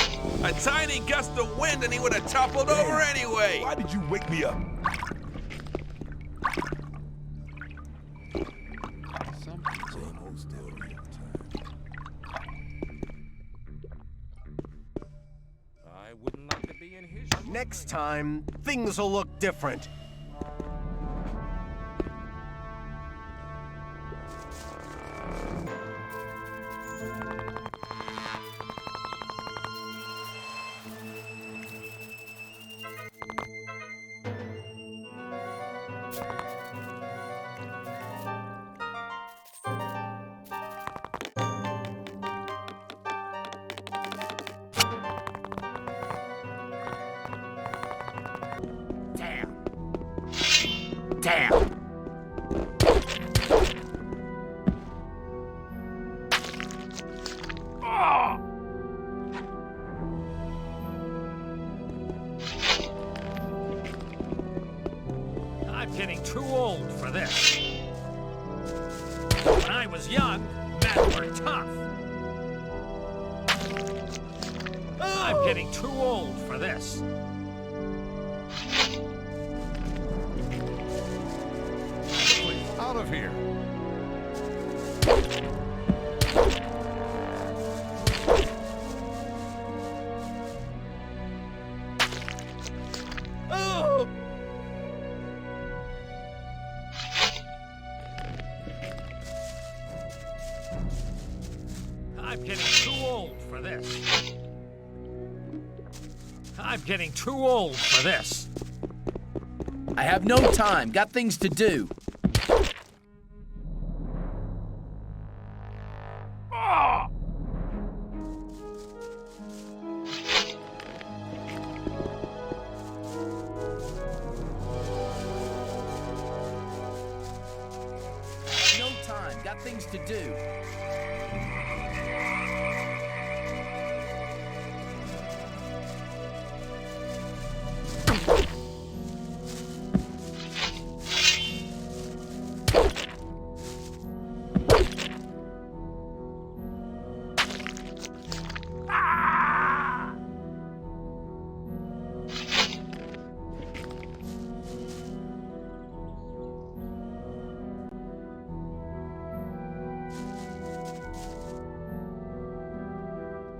A tiny gust of wind and he would have toppled over anyway! Why did you wake me up? Next time, things will look different. Damn! I'm getting too old for this. When I was young, men were tough. I'm getting too old for this. Out of here. Oh! I'm getting too old for this. I'm getting too old for this. I have no time. Got things to do. No time. Got things to do.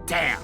Damn!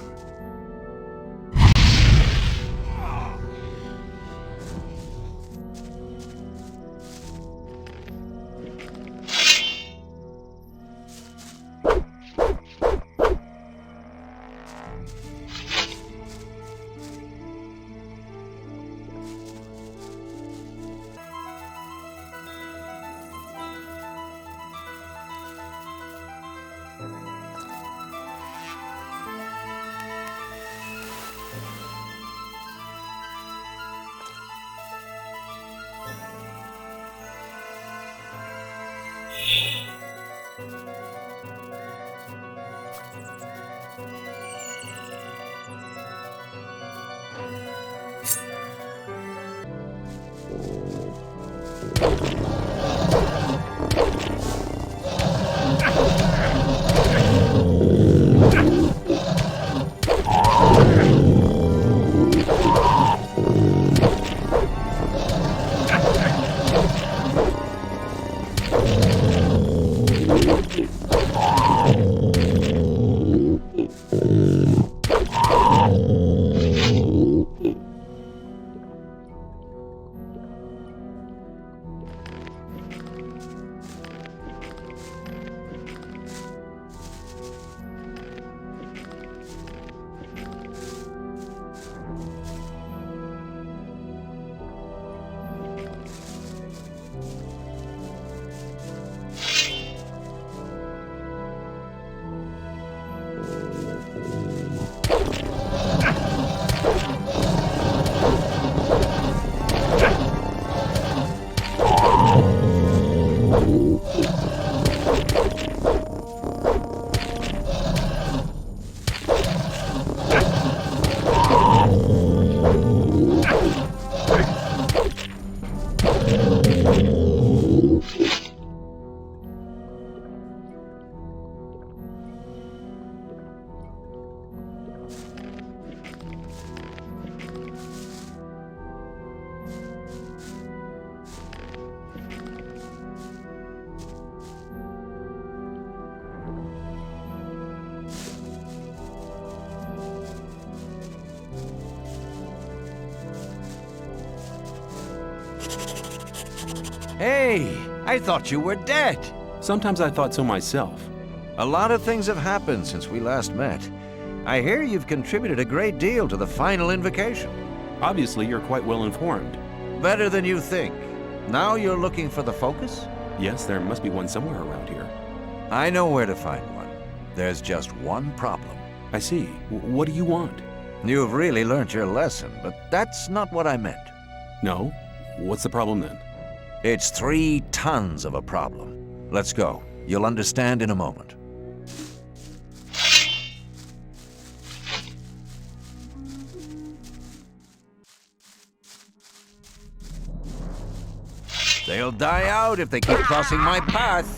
Hey, I thought you were dead. Sometimes I thought so myself. A lot of things have happened since we last met. I hear you've contributed a great deal to the final invocation. Obviously, you're quite well informed. Better than you think. Now you're looking for the focus? Yes, there must be one somewhere around here. I know where to find one. There's just one problem. I see. What do you want? You've really learned your lesson, but that's not what I meant. No? What's the problem then? It's 3 tons of a problem. Let's go. You'll understand in a moment. They'll die out if they keep crossing my path.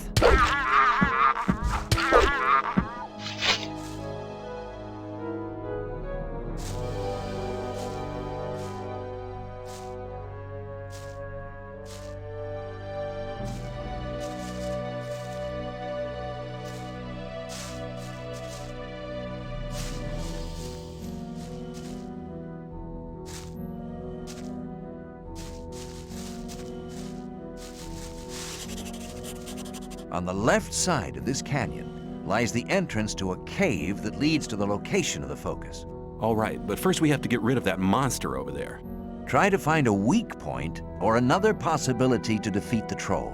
On the left side of this canyon lies the entrance to a cave that leads to the location of the focus. All right, but first we have to get rid of that monster over there. Try to find a weak point or another possibility to defeat the troll.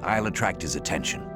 I'll attract his attention.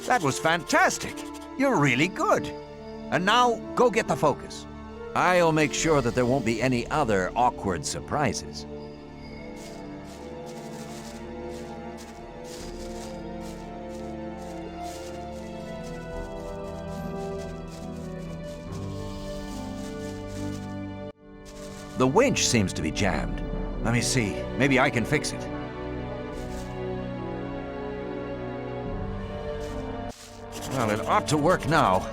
That was fantastic. You're really good. And now, go get the focus. I'll make sure that there won't be any other awkward surprises. The winch seems to be jammed. Let me see. Maybe I can fix it. Well, it ought to work now.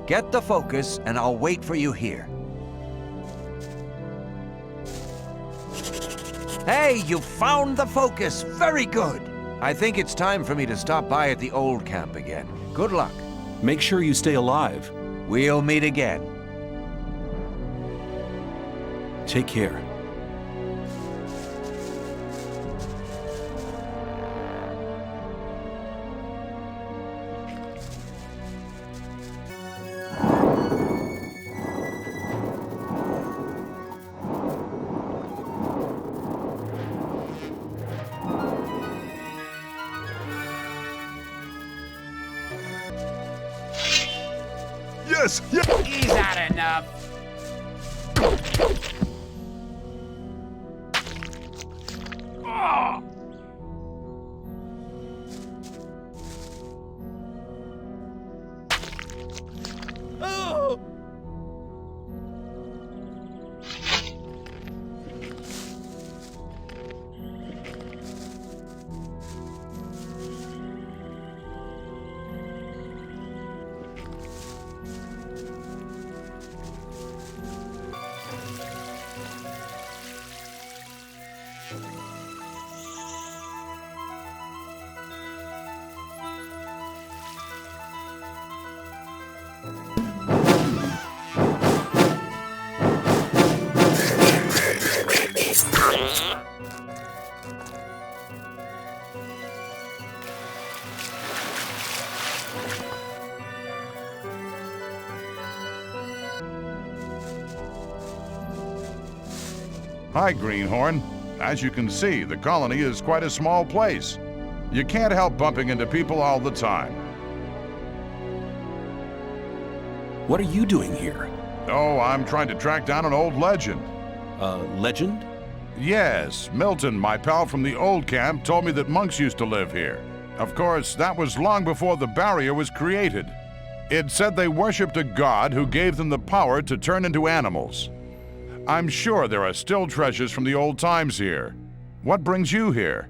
Get the focus, and I'll wait for you here. Hey, you found the focus! Very good! I think it's time for me to stop by at the old camp again. Good luck. Make sure you stay alive. We'll meet again. Take care. Yes! Yes! He's had enough. Hi, Greenhorn. As you can see, the colony is quite a small place. You can't help bumping into people all the time. What are you doing here? Oh, I'm trying to track down an old legend. Legend? Yes, Milton, my pal from the old camp, told me that monks used to live here. Of course, that was long before the barrier was created. It said they worshipped a god who gave them the power to turn into animals. I'm sure there are still treasures from the old times here. What brings you here?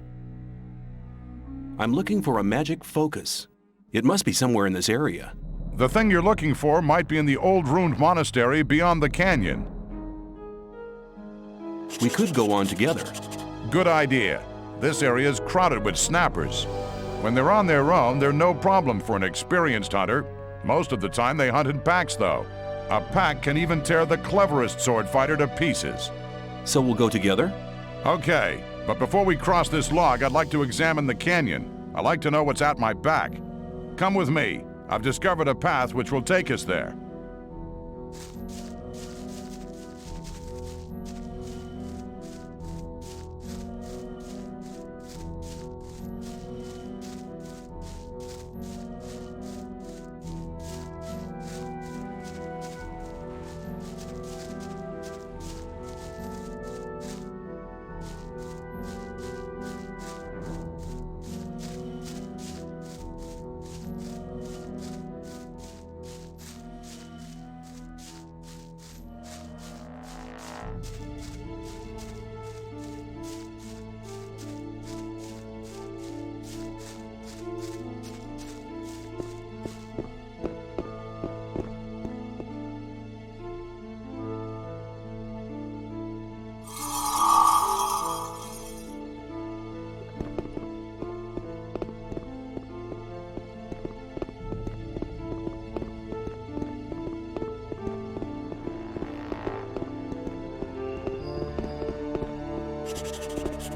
I'm looking for a magic focus. It must be somewhere in this area. The thing you're looking for might be in the old ruined monastery beyond the canyon. We could go on together. Good idea. This area is crowded with snappers. When they're on their own, they're no problem for an experienced hunter. Most of the time they hunt in packs, though. A pack can even tear the cleverest sword fighter to pieces. So we'll go together? Okay, but before we cross this log, I'd like to examine the canyon. I'd like to know what's at my back. Come with me. I've discovered a path which will take us there.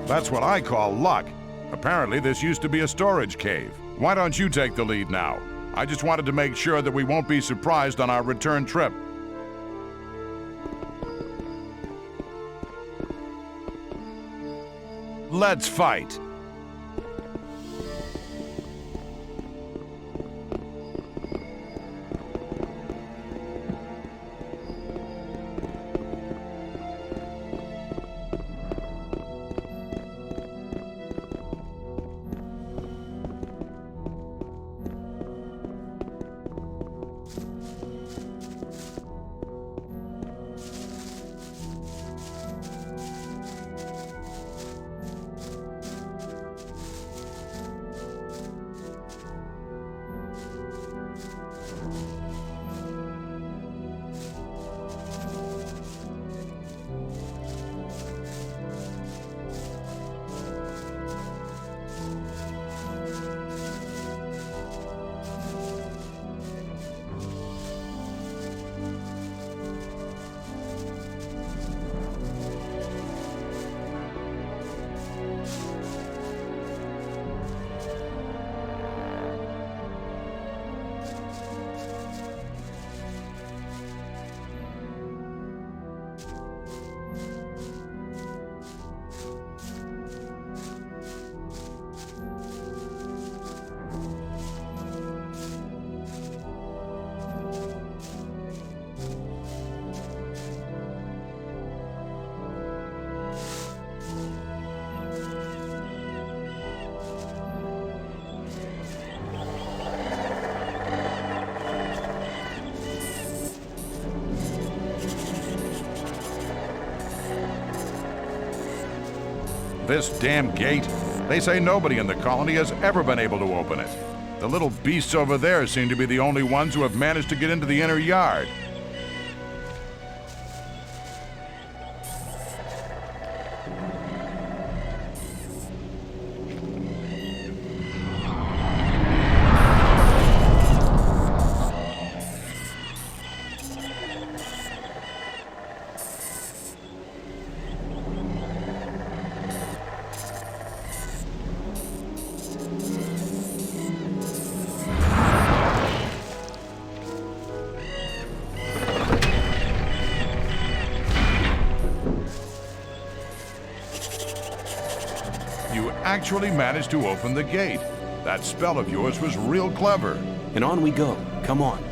That's what I call luck. Apparently, this used to be a storage cave. Why don't you take the lead now? I just wanted to make sure that we won't be surprised on our return trip. Let's fight. This damn gate. They say nobody in the colony has ever been able to open it. The little beasts over there seem to be the only ones who have managed to get into the inner yard. Actually managed to open the gate. That spell of yours was real clever. And on we go. Come on.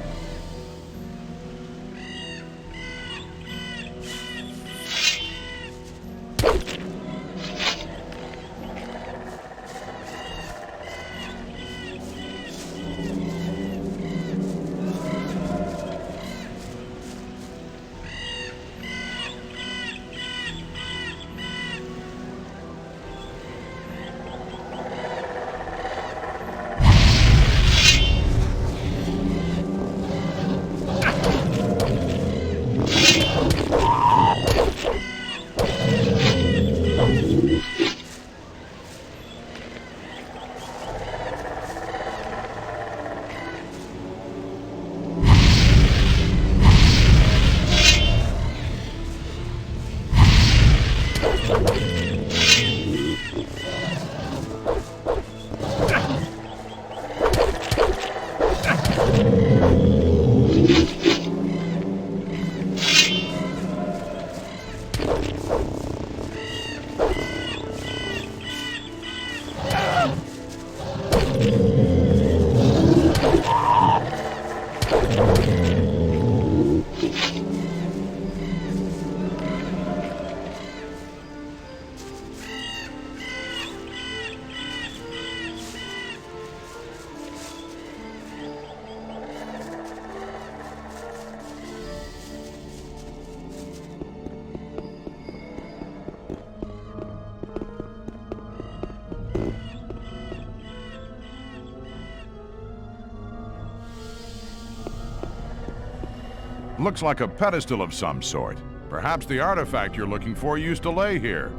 Looks like a pedestal of some sort. Perhaps the artifact you're looking for used to lay here.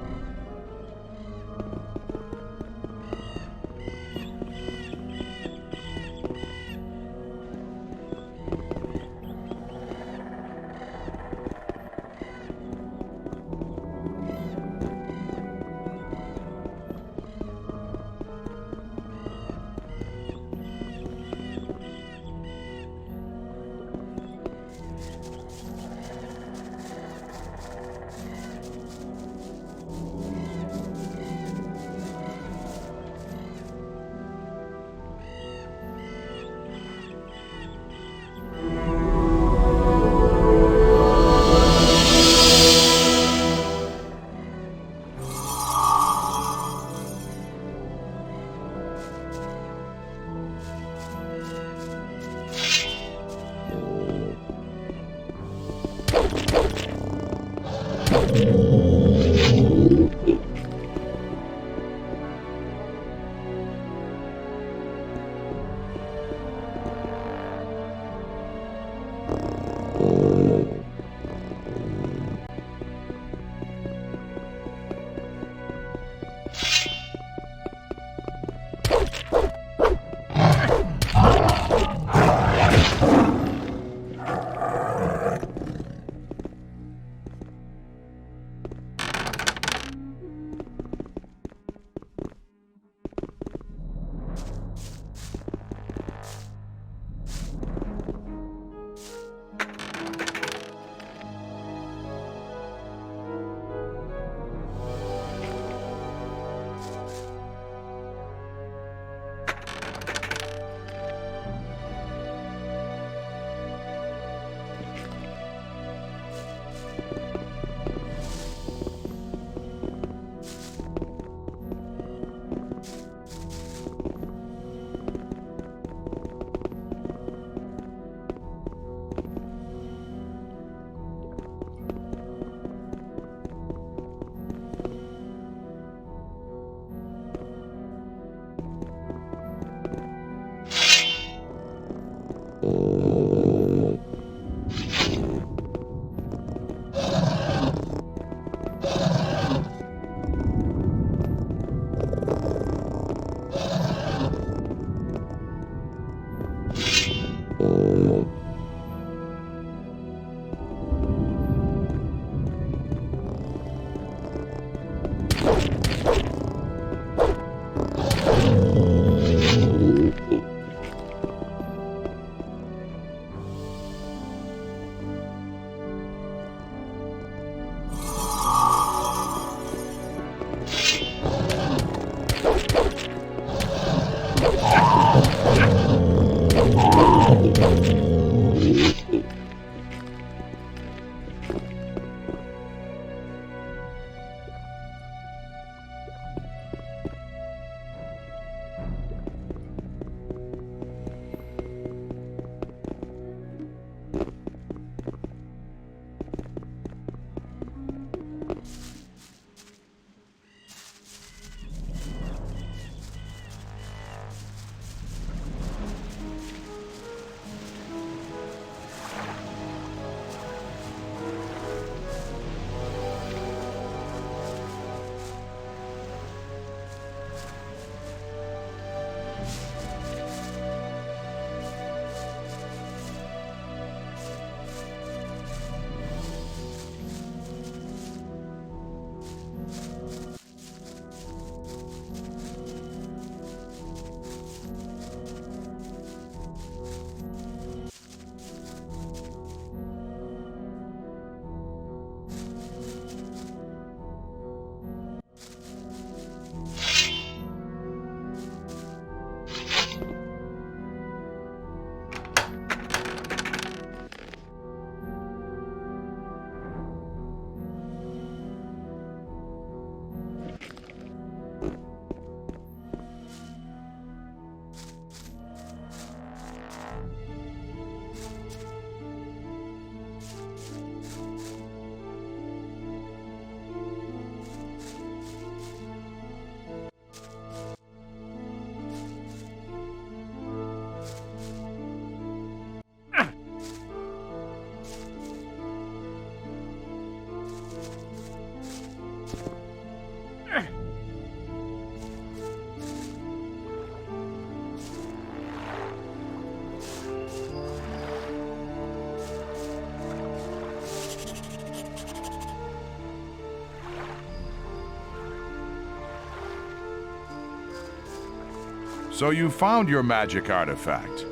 So you found your magic artifact?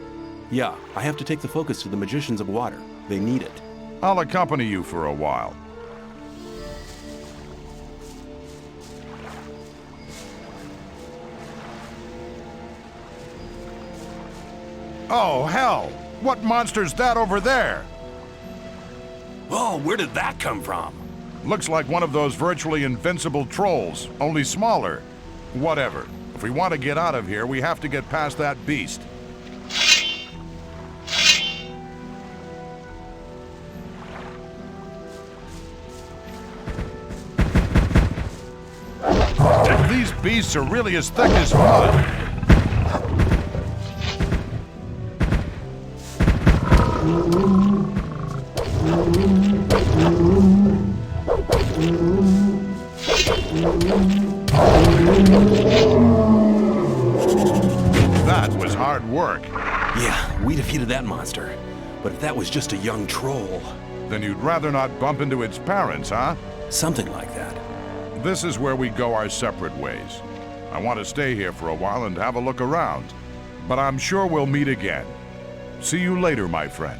Yeah, I have to take the focus to the Magicians of Water. They need it. I'll accompany you for a while. Oh, hell! What monster's that over there? Whoa, where did that come from? Looks like one of those virtually invincible trolls, only smaller. Whatever. If we want to get out of here, we have to get past that beast. These beasts are really as thick as mud. That was hard work. Yeah, we defeated that monster. But if that was just a young troll... Then you'd rather not bump into its parents, huh? Something like that. This is where we go our separate ways. I want to stay here for a while and have a look around. But I'm sure we'll meet again. See you later, my friend.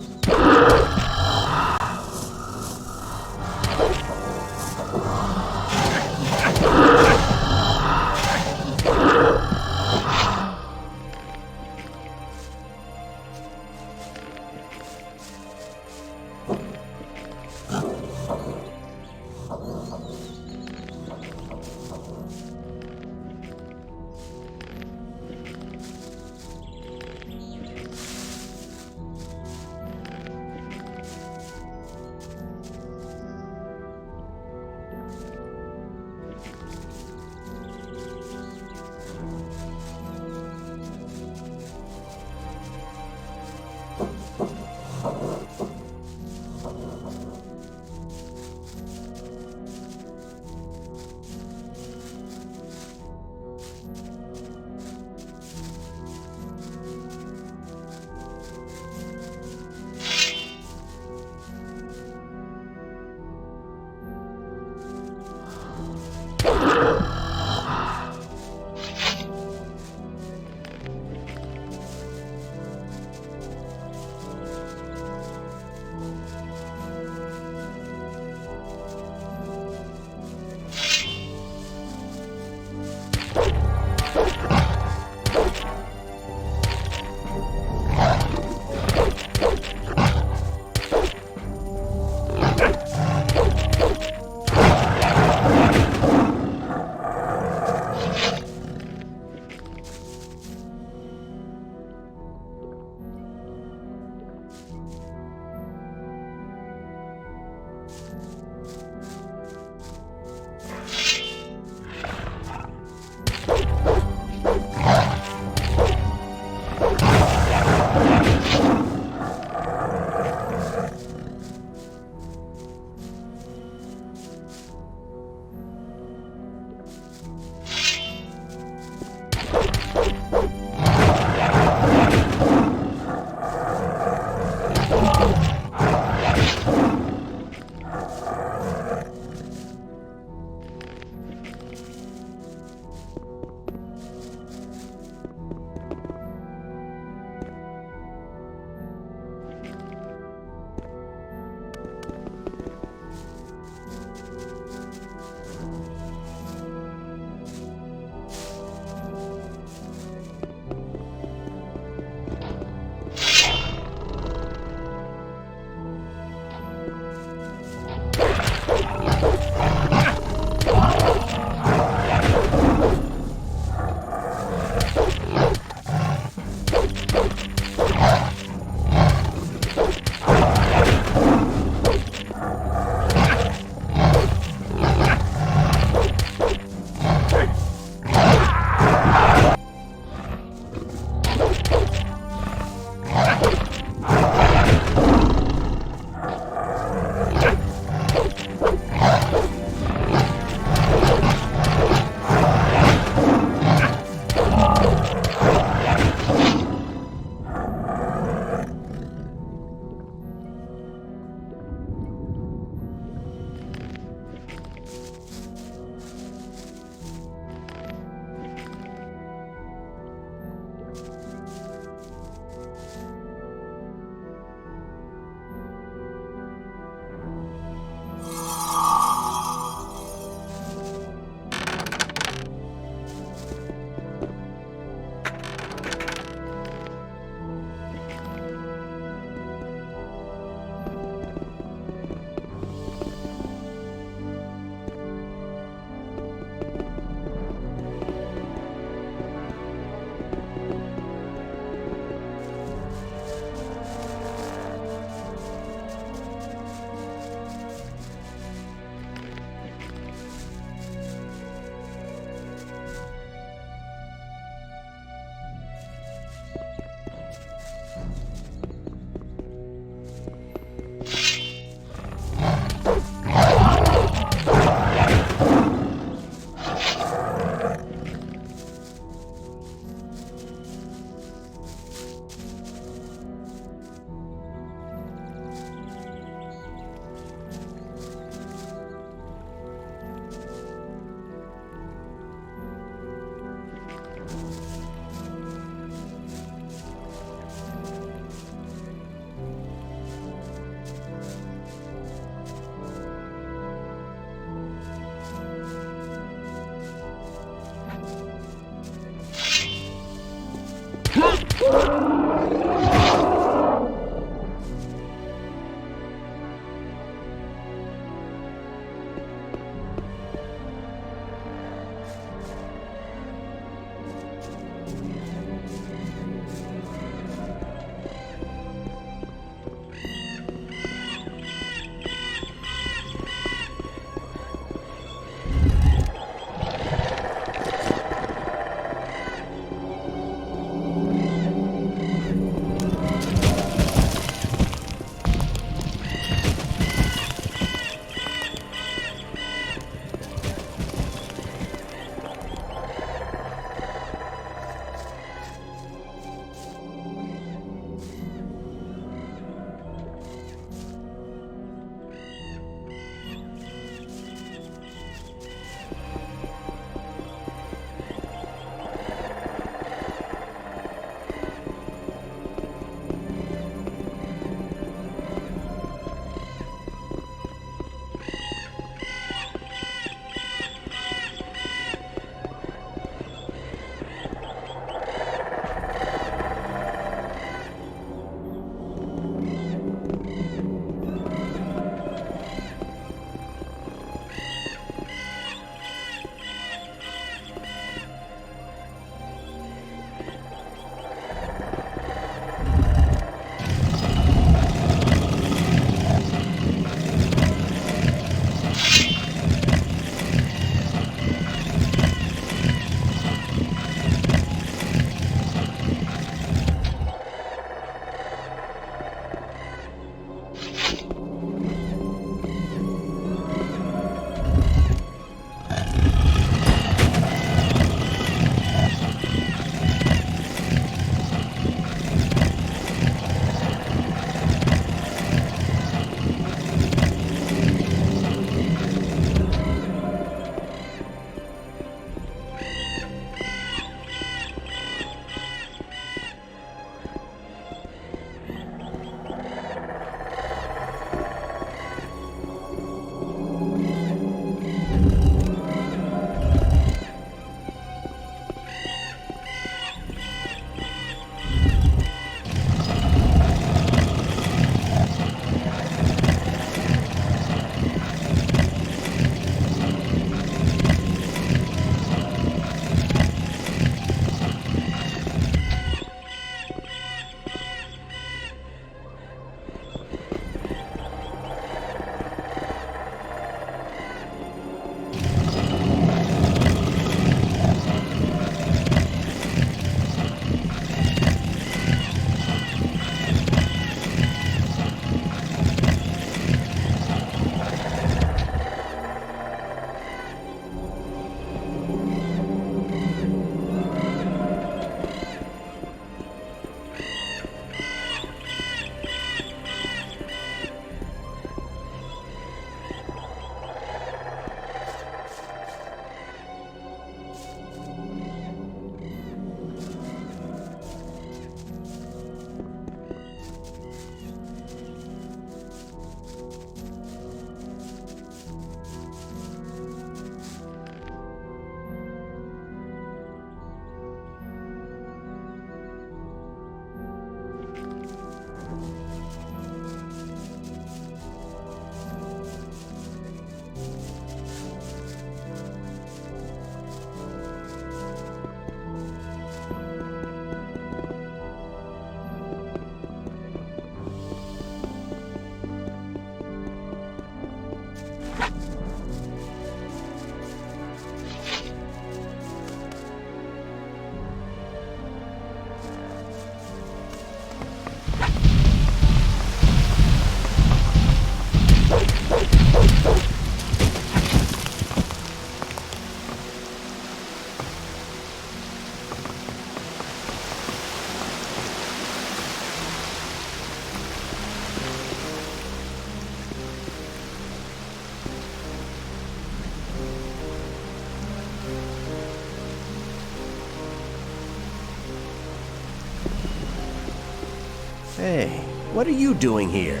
Hey, what are you doing here?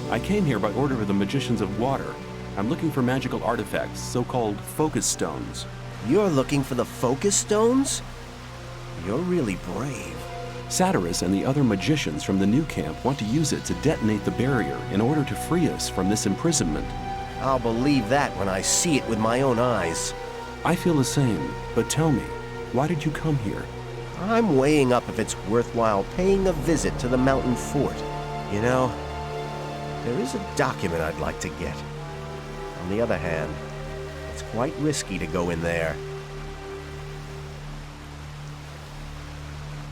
I came here by order of the Magicians of Water. I'm looking for magical artifacts, so-called focus stones. You're looking for the focus stones? You're really brave. Satyrus and the other magicians from the new camp want to use it to detonate the barrier in order to free us from this imprisonment. I'll believe that when I see it with my own eyes. I feel the same, but tell me, why did you come here? I'm weighing up if it's worthwhile paying a visit to the mountain fort. You know, there is a document I'd like to get. On the other hand, it's quite risky to go in there.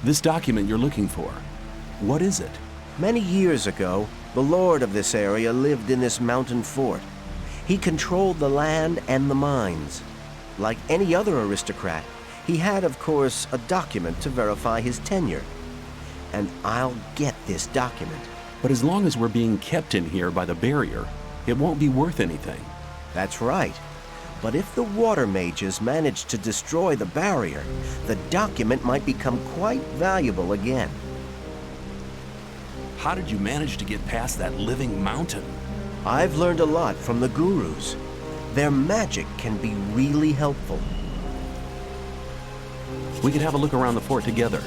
This document you're looking for, what is it? Many years ago, the lord of this area lived in this mountain fort. He controlled the land and the mines. Like any other aristocrat, he had, of course, a document to verify his tenure. And I'll get this document. But as long as we're being kept in here by the barrier, it won't be worth anything. That's right. But if the water mages manage to destroy the barrier, the document might become quite valuable again. How did you manage to get past that living mountain? I've learned a lot from the gurus. Their magic can be really helpful. We could have a look around the fort together.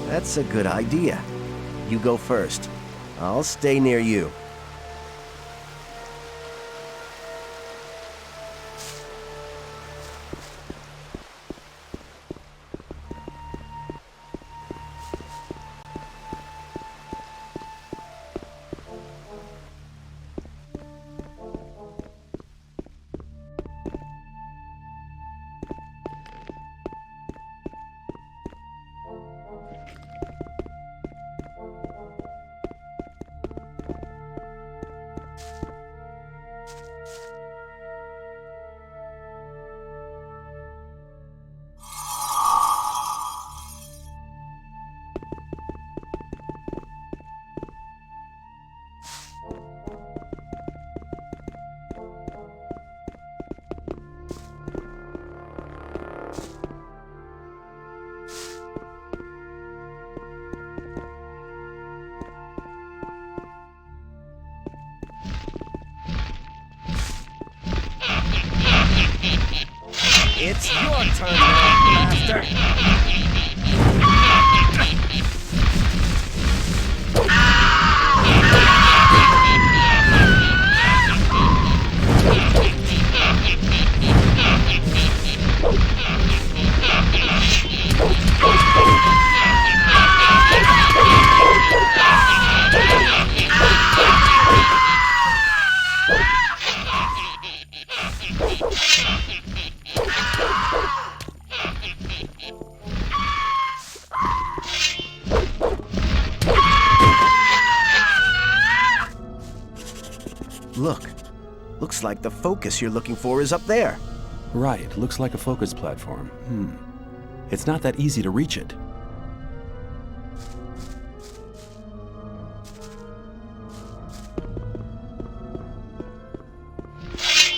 That's a good idea. You go first. I'll stay near you. It's your turn now, bastard! Look. Looks like the focus you're looking for is up there. Right, looks like a focus platform. It's not that easy to reach it.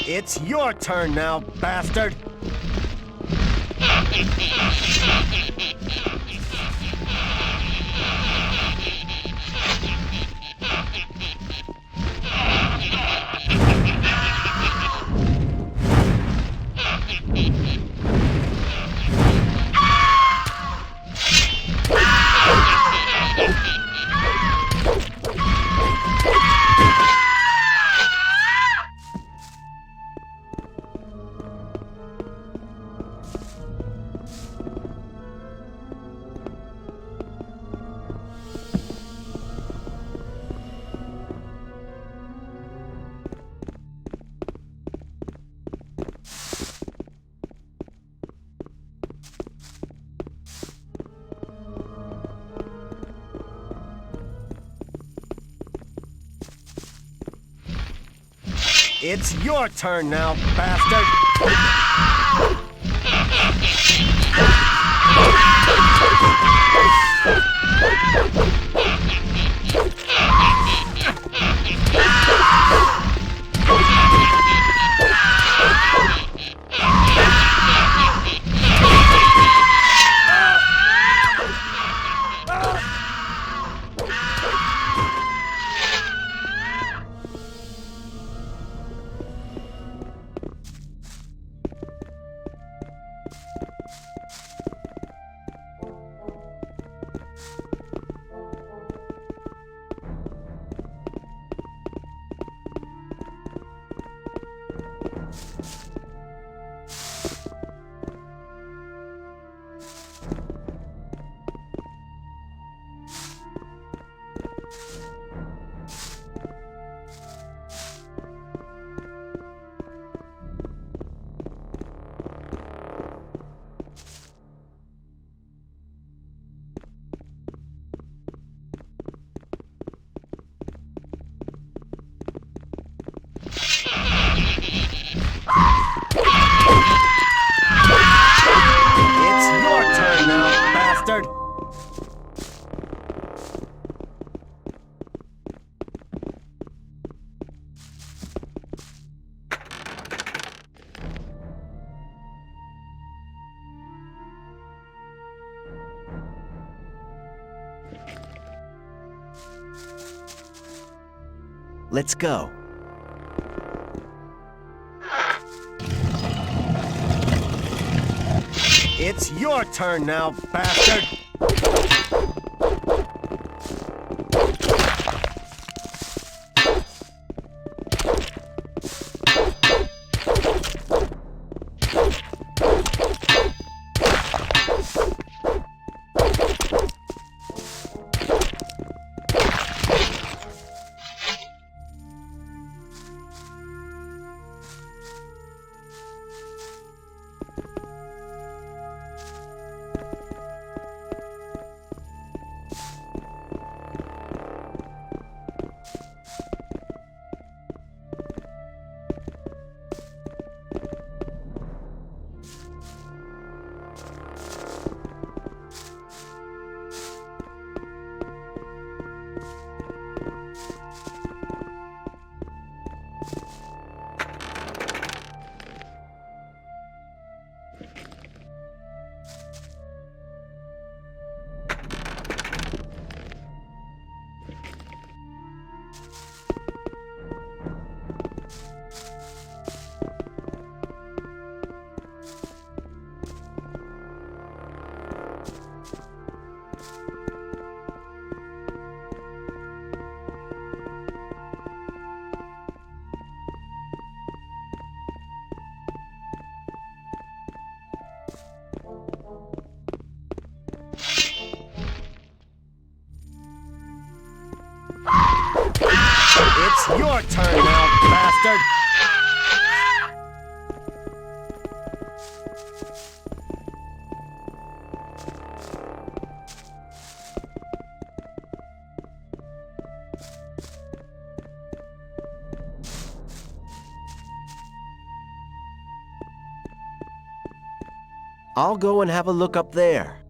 It's your turn now, bastard! It's your turn now, bastard! Let's go. It's your turn now, bastard! It's your turn now, bastard! I'll go and have a look up there.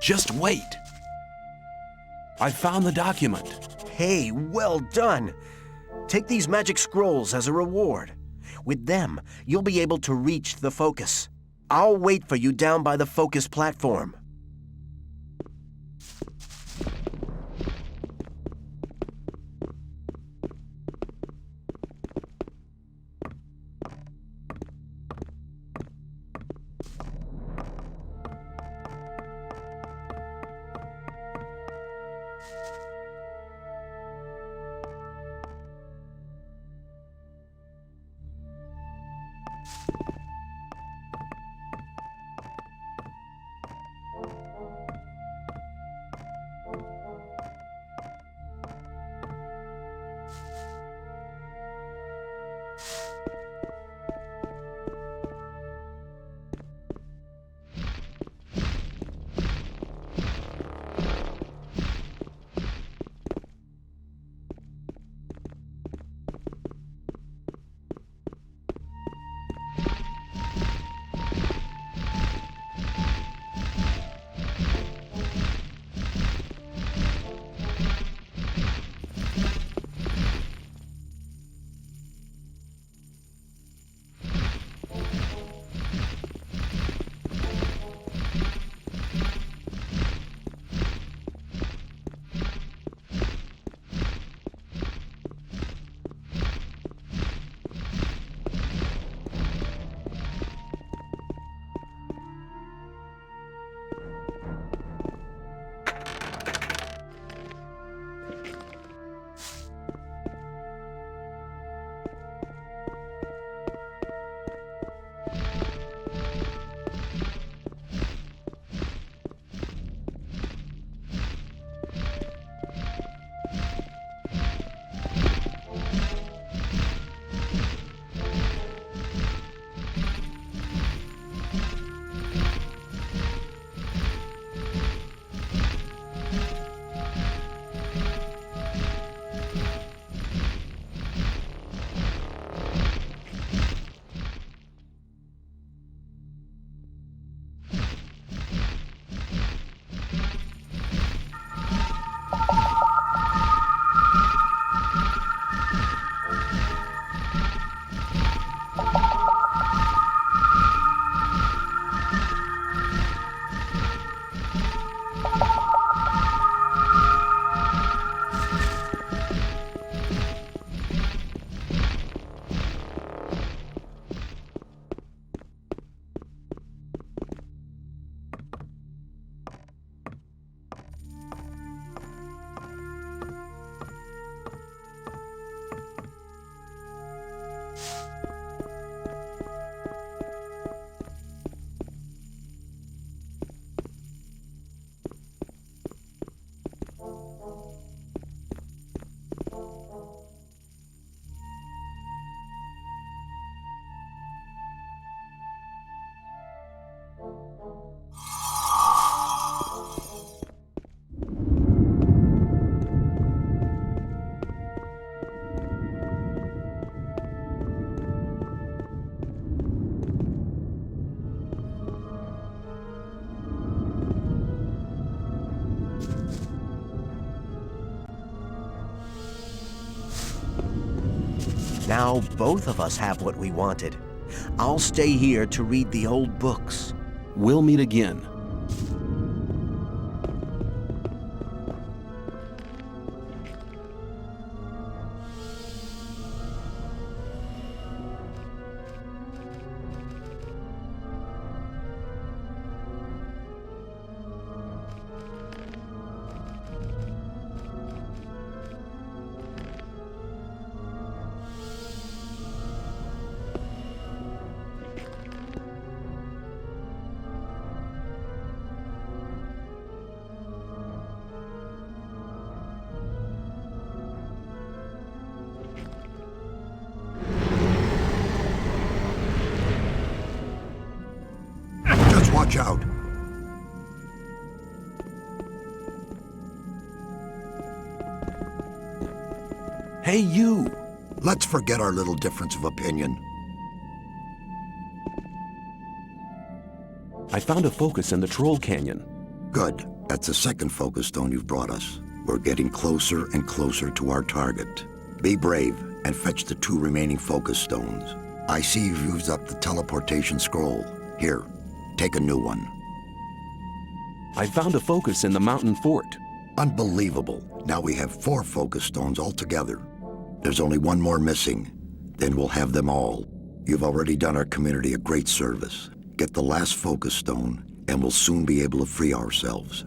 Just wait. I found the document. Hey, well done. Take these magic scrolls as a reward. With them, you'll be able to reach the focus. I'll wait for you down by the focus platform. Now both of us have what we wanted. I'll stay here to read the old books. We'll meet again. Watch out. Hey, you! Let's forget our little difference of opinion. I found a focus in the Troll Canyon. Good. That's the second focus stone you've brought us. We're getting closer and closer to our target. Be brave and fetch the 2 remaining focus stones. I see you've used up the teleportation scroll. Here, take a new one. I found a focus in the mountain fort. Unbelievable. Now we have 4 focus stones altogether. There's only one more missing. Then we'll have them all. You've already done our community a great service. Get the last focus stone, and we'll soon be able to free ourselves.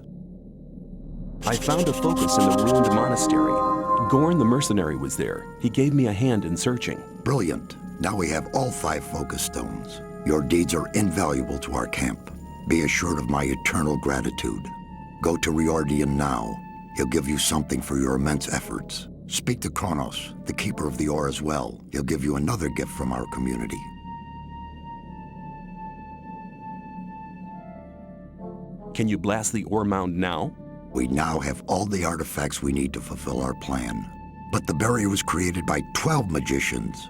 I found a focus in the ruined monastery. Gorn the mercenary was there. He gave me a hand in searching. Brilliant. Now we have all 5 focus stones. Your deeds are invaluable to our camp. Be assured of my eternal gratitude. Go to Riordian now. He'll give you something for your immense efforts. Speak to Kronos, the keeper of the ore as well. He'll give you another gift from our community. Can you blast the ore mound now? We now have all the artifacts we need to fulfill our plan. But the barrier was created by 12 magicians.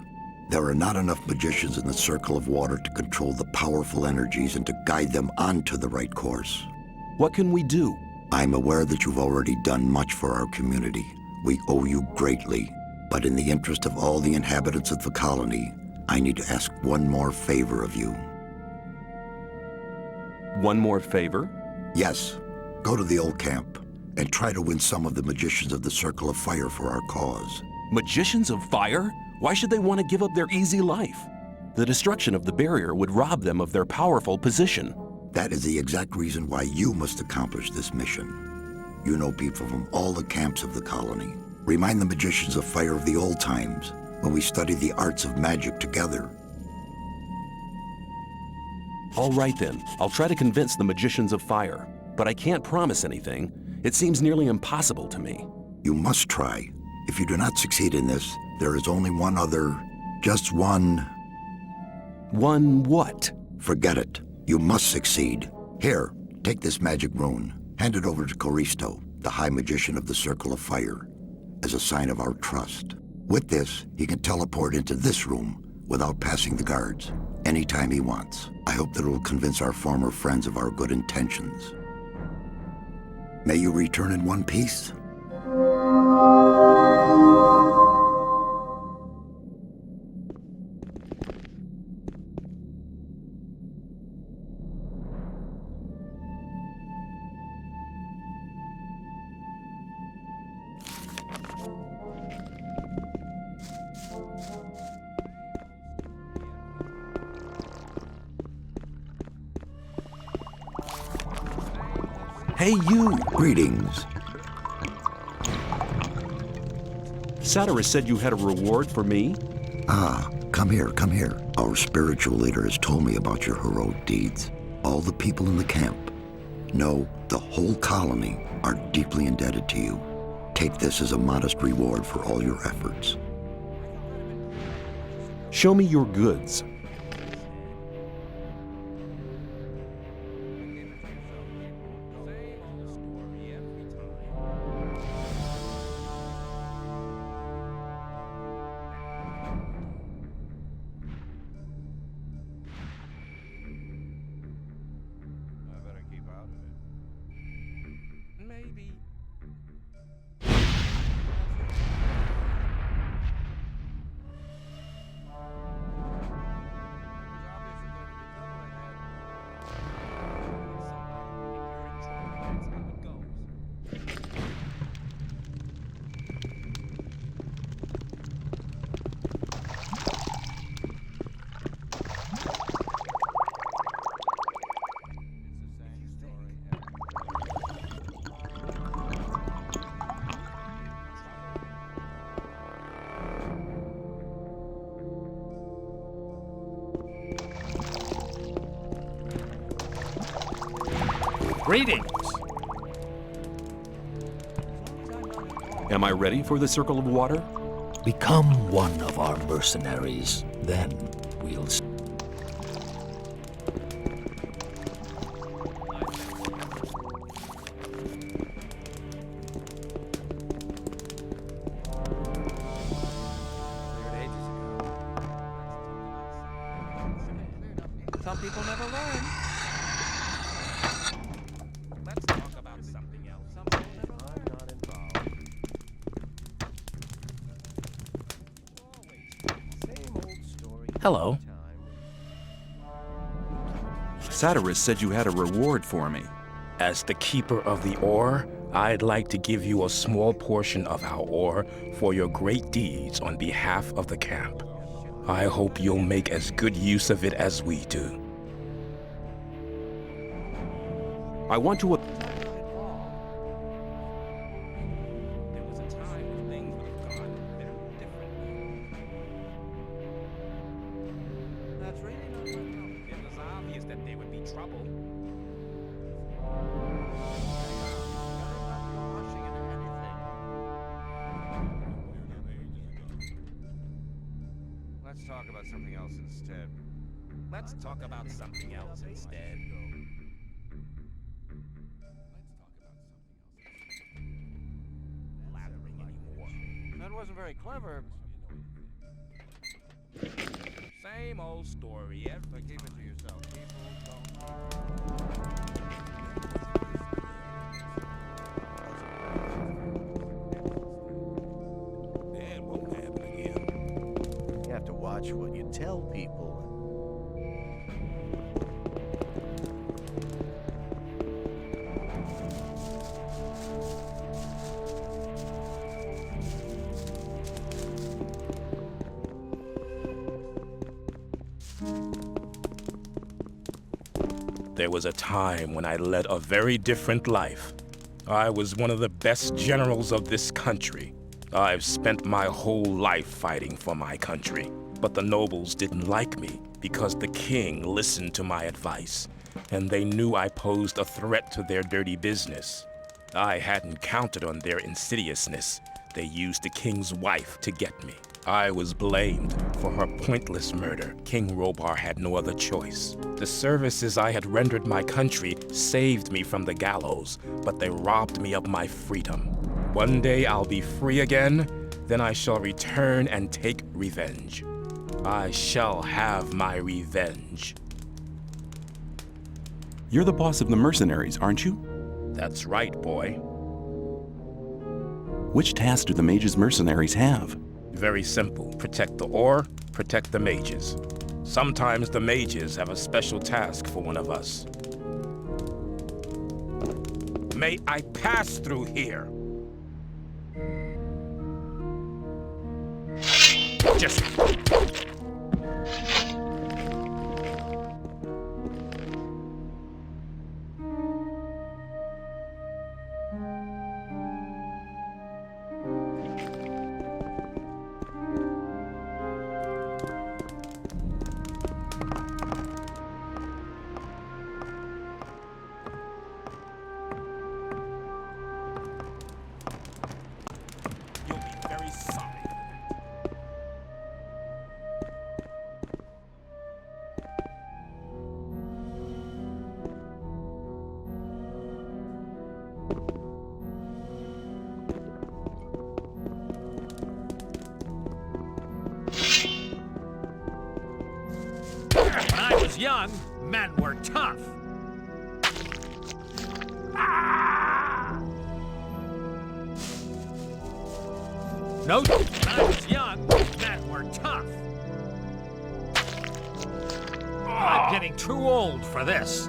There are not enough magicians in the circle of water to control the powerful energies and to guide them onto the right course. What can we do? I'm aware that you've already done much for our community. We owe you greatly. But in the interest of all the inhabitants of the colony, I need to ask one more favor of you. One more favor? Yes. Go to the old camp and try to win some of the magicians of the Circle of Fire for our cause. Magicians of Fire? Why should they want to give up their easy life? The destruction of the barrier would rob them of their powerful position. That is the exact reason why you must accomplish this mission. You know people from all the camps of the colony. Remind the magicians of Fire of the old times, when we studied the arts of magic together. All right then, I'll try to convince the magicians of Fire. But I can't promise anything. It seems nearly impossible to me. You must try. If you do not succeed in this, there is only one other... just one... One what? Forget it. You must succeed. Here, take this magic rune. Hand it over to Coristo, the High Magician of the Circle of Fire, as a sign of our trust. With this, he can teleport into this room without passing the guards, anytime he wants. I hope that it will convince our former friends of our good intentions. May you return in one piece. Hey, you! Greetings. Satyrus said you had a reward for me? Ah, come here, come here. Our spiritual leader has told me about your heroic deeds. All the people in the camp, no, the whole colony, are deeply indebted to you. Take this as a modest reward for all your efforts. Show me your goods. Maybe. Greetings. Am I ready for the Circle of Water? Become one of our mercenaries, then we'll... people never learn. Let's talk about something else. I'm not involved. Same old story. Hello. Satyrus said you had a reward for me. As the keeper of the ore, I'd like to give you a small portion of our ore for your great deeds on behalf of the camp. I hope you'll make as good use of it as we do. I want to... There was a time when things would have gone very differently. That's really not my problem. It was obvious that there would be trouble. Let's talk about something else instead. Let's talk about something else instead. Blathering anymore. That wasn't very clever. Same old story. But keep it to yourself. That won't happen again. You have to watch what you tell people. There was a time when I led a very different life. I was one of the best generals of this country. I've spent my whole life fighting for my country. But the nobles didn't like me because the king listened to my advice, and they knew I posed a threat to their dirty business. I hadn't counted on their insidiousness. They used the king's wife to get me. I was blamed for her pointless murder. King Robar had no other choice. The services I had rendered my country saved me from the gallows, but they robbed me of my freedom. One day I'll be free again, then I shall return and take revenge. I shall have my revenge. You're the boss of the mercenaries, aren't you? That's right, boy. Which task do the mage's mercenaries have? Very simple. Protect the ore, protect the mages. Sometimes the mages have a special task for one of us. May I pass through here? Just... When I was young, men were tough. No, when I was young, men were tough. I'm getting too old for this.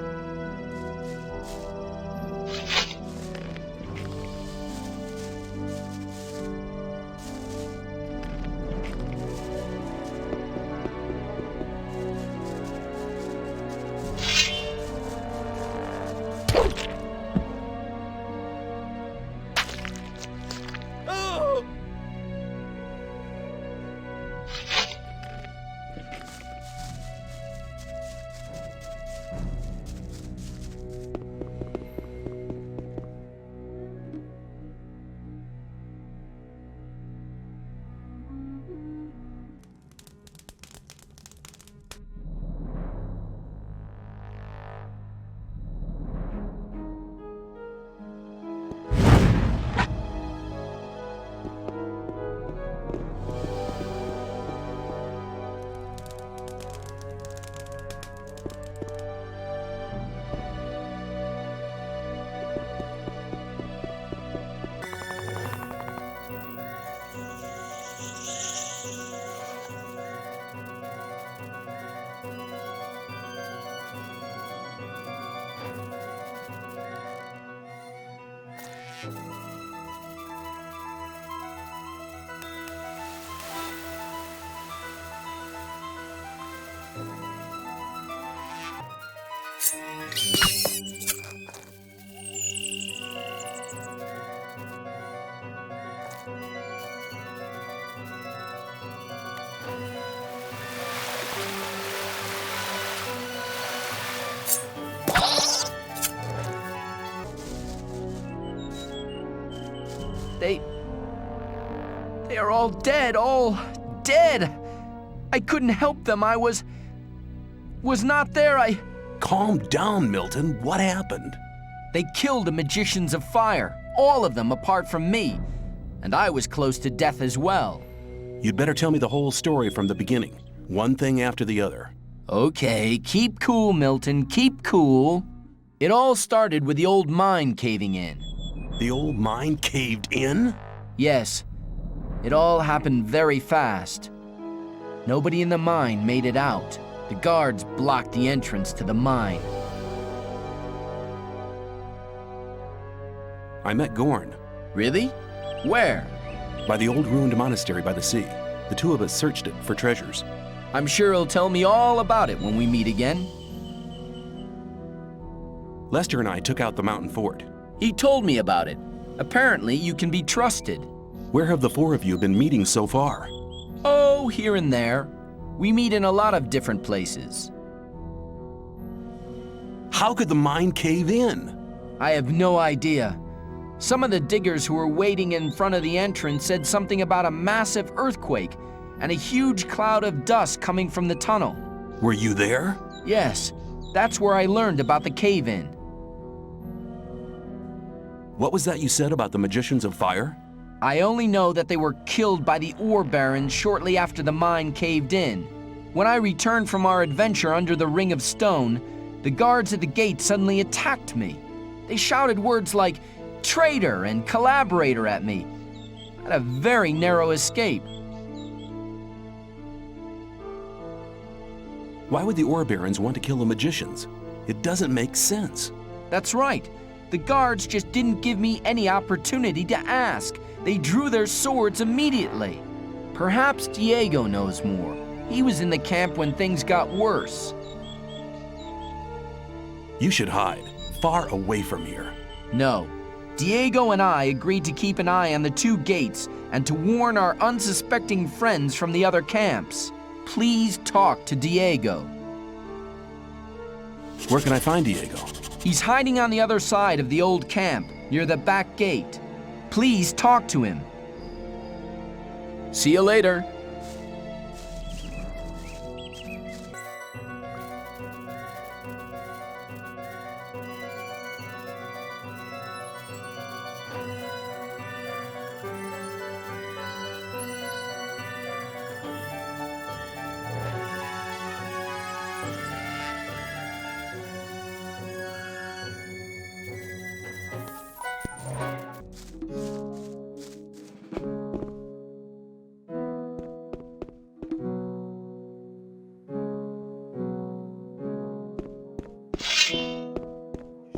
They are all dead, I couldn't help them. I was not there. Calm down, Milton. What happened? They killed the magicians of fire, all of them apart from me, and I was close to death as well. You'd better tell me the whole story from the beginning, one thing after the other. Okay, keep cool, Milton, keep cool. It all started with the old mine caving in. The old mine caved in? Yes. It all happened very fast. Nobody in the mine made it out. The guards blocked the entrance to the mine. I met Gorn. Really? Where? By the old ruined monastery by the sea. The two of us searched it for treasures. I'm sure he'll tell me all about it when we meet again. Lester and I took out the mountain fort. He told me about it. Apparently, you can be trusted. Where have the four of you been meeting so far? Oh, here and there. We meet in a lot of different places. How could the mine cave in? I have no idea. Some of the diggers who were waiting in front of the entrance said something about a massive earthquake and a huge cloud of dust coming from the tunnel. Were you there? Yes, that's where I learned about the cave-in. What was that you said about the magicians of fire? I only know that they were killed by the ore barons shortly after the mine caved in. When I returned from our adventure under the Ring of Stone, the guards at the gate suddenly attacked me. They shouted words like traitor and collaborator at me. I had a very narrow escape. Why would the ore barons want to kill the magicians? It doesn't make sense. That's right. The guards just didn't give me any opportunity to ask. They drew their swords immediately. Perhaps Diego knows more. He was in the camp when things got worse. You should hide, far away from here. No. Diego and I agreed to keep an eye on the two gates and to warn our unsuspecting friends from the other camps. Please talk to Diego. Where can I find Diego? He's hiding on the other side of the old camp, near the back gate. Please talk to him. See you later.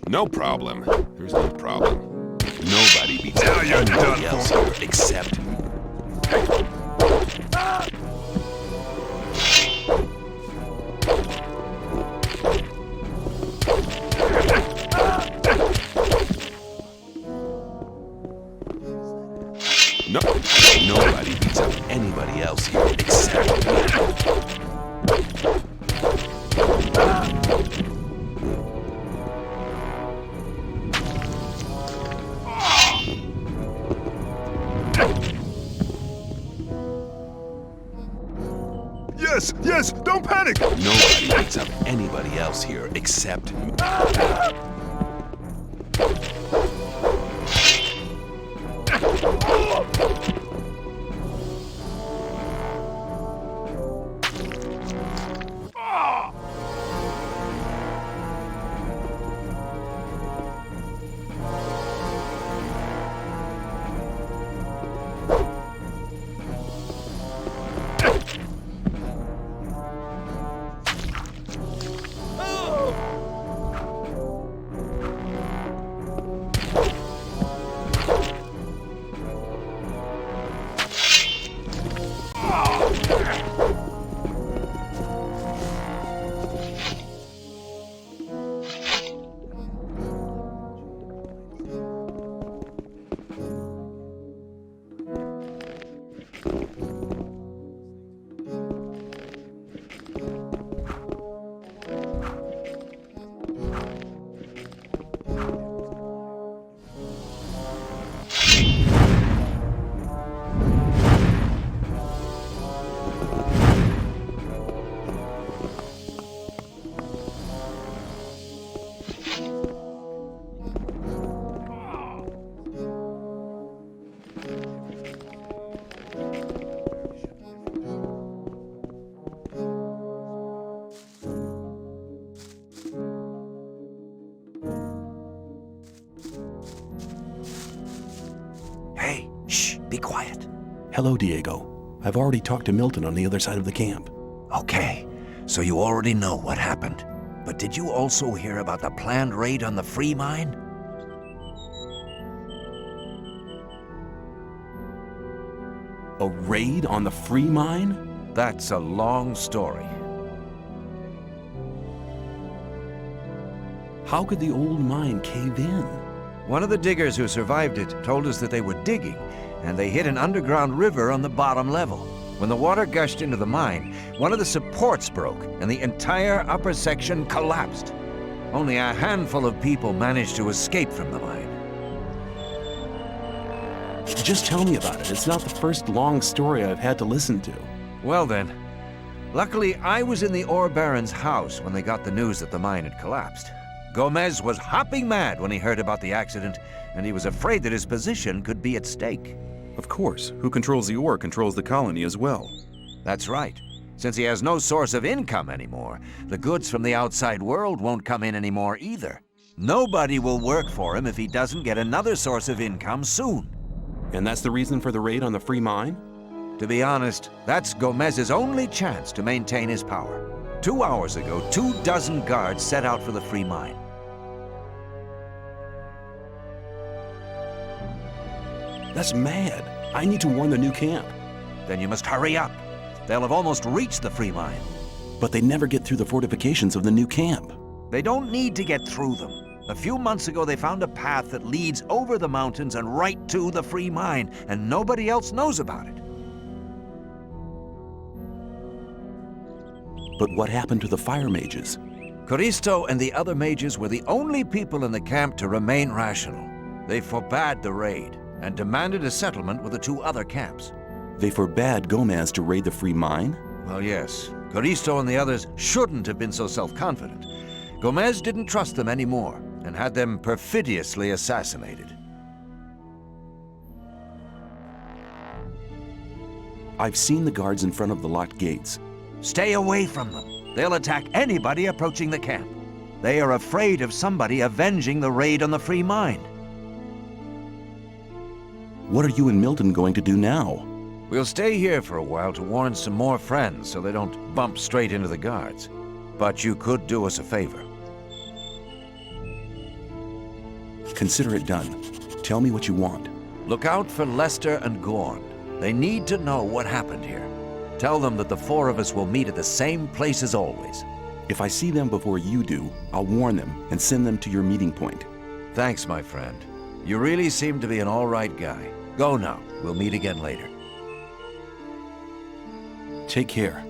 No problem. There's no problem. Nobody beats Now you're anybody done else for. here except me. No, Nobody beats up anybody else here except me. Yes, don't panic! Nobody beats up anybody else here except me. Be quiet. Hello, Diego. I've already talked to Milton on the other side of the camp. Okay, so you already know what happened. But did you also hear about the planned raid on the free mine? A raid on the free mine? That's a long story. How could the old mine cave in? One of the diggers who survived it told us that they were digging, and they hit an underground river on the bottom level. When the water gushed into the mine, one of the supports broke, and the entire upper section collapsed. Only a handful of people managed to escape from the mine. Just tell me about it. It's not the first long story I've had to listen to. Well then, luckily I was in the ore baron's house when they got the news that the mine had collapsed. Gomez was hopping mad when he heard about the accident, and he was afraid that his position could be at stake. Of course. Who controls the ore controls the colony as well. That's right. Since he has no source of income anymore, the goods from the outside world won't come in anymore either. Nobody will work for him if he doesn't get another source of income soon. And that's the reason for the raid on the free mine? To be honest, that's Gomez's only chance to maintain his power. 2 hours ago, 24 guards set out for the free mine. That's mad. I need to warn the new camp. Then you must hurry up. They'll have almost reached the free mine. But they never get through the fortifications of the new camp. They don't need to get through them. A few months ago, they found a path that leads over the mountains and right to the free mine, and nobody else knows about it. But what happened to the fire mages? Coristo and the other mages were the only people in the camp to remain rational. They forbade the raid and demanded a settlement with the 2 other camps. They forbade Gomez to raid the free mine? Well, yes. Coristo and the others shouldn't have been so self-confident. Gomez didn't trust them anymore and had them perfidiously assassinated. I've seen the guards in front of the locked gates. Stay away from them. They'll attack anybody approaching the camp. They are afraid of somebody avenging the raid on the free mine. What are you and Milton going to do now? We'll stay here for a while to warn some more friends so they don't bump straight into the guards. But you could do us a favor. Consider it done. Tell me what you want. Look out for Lester and Gorn. They need to know what happened here. Tell them that the 4 of us will meet at the same place as always. If I see them before you do, I'll warn them and send them to your meeting point. Thanks, my friend. You really seem to be an all right guy. Go now. We'll meet again later. Take care.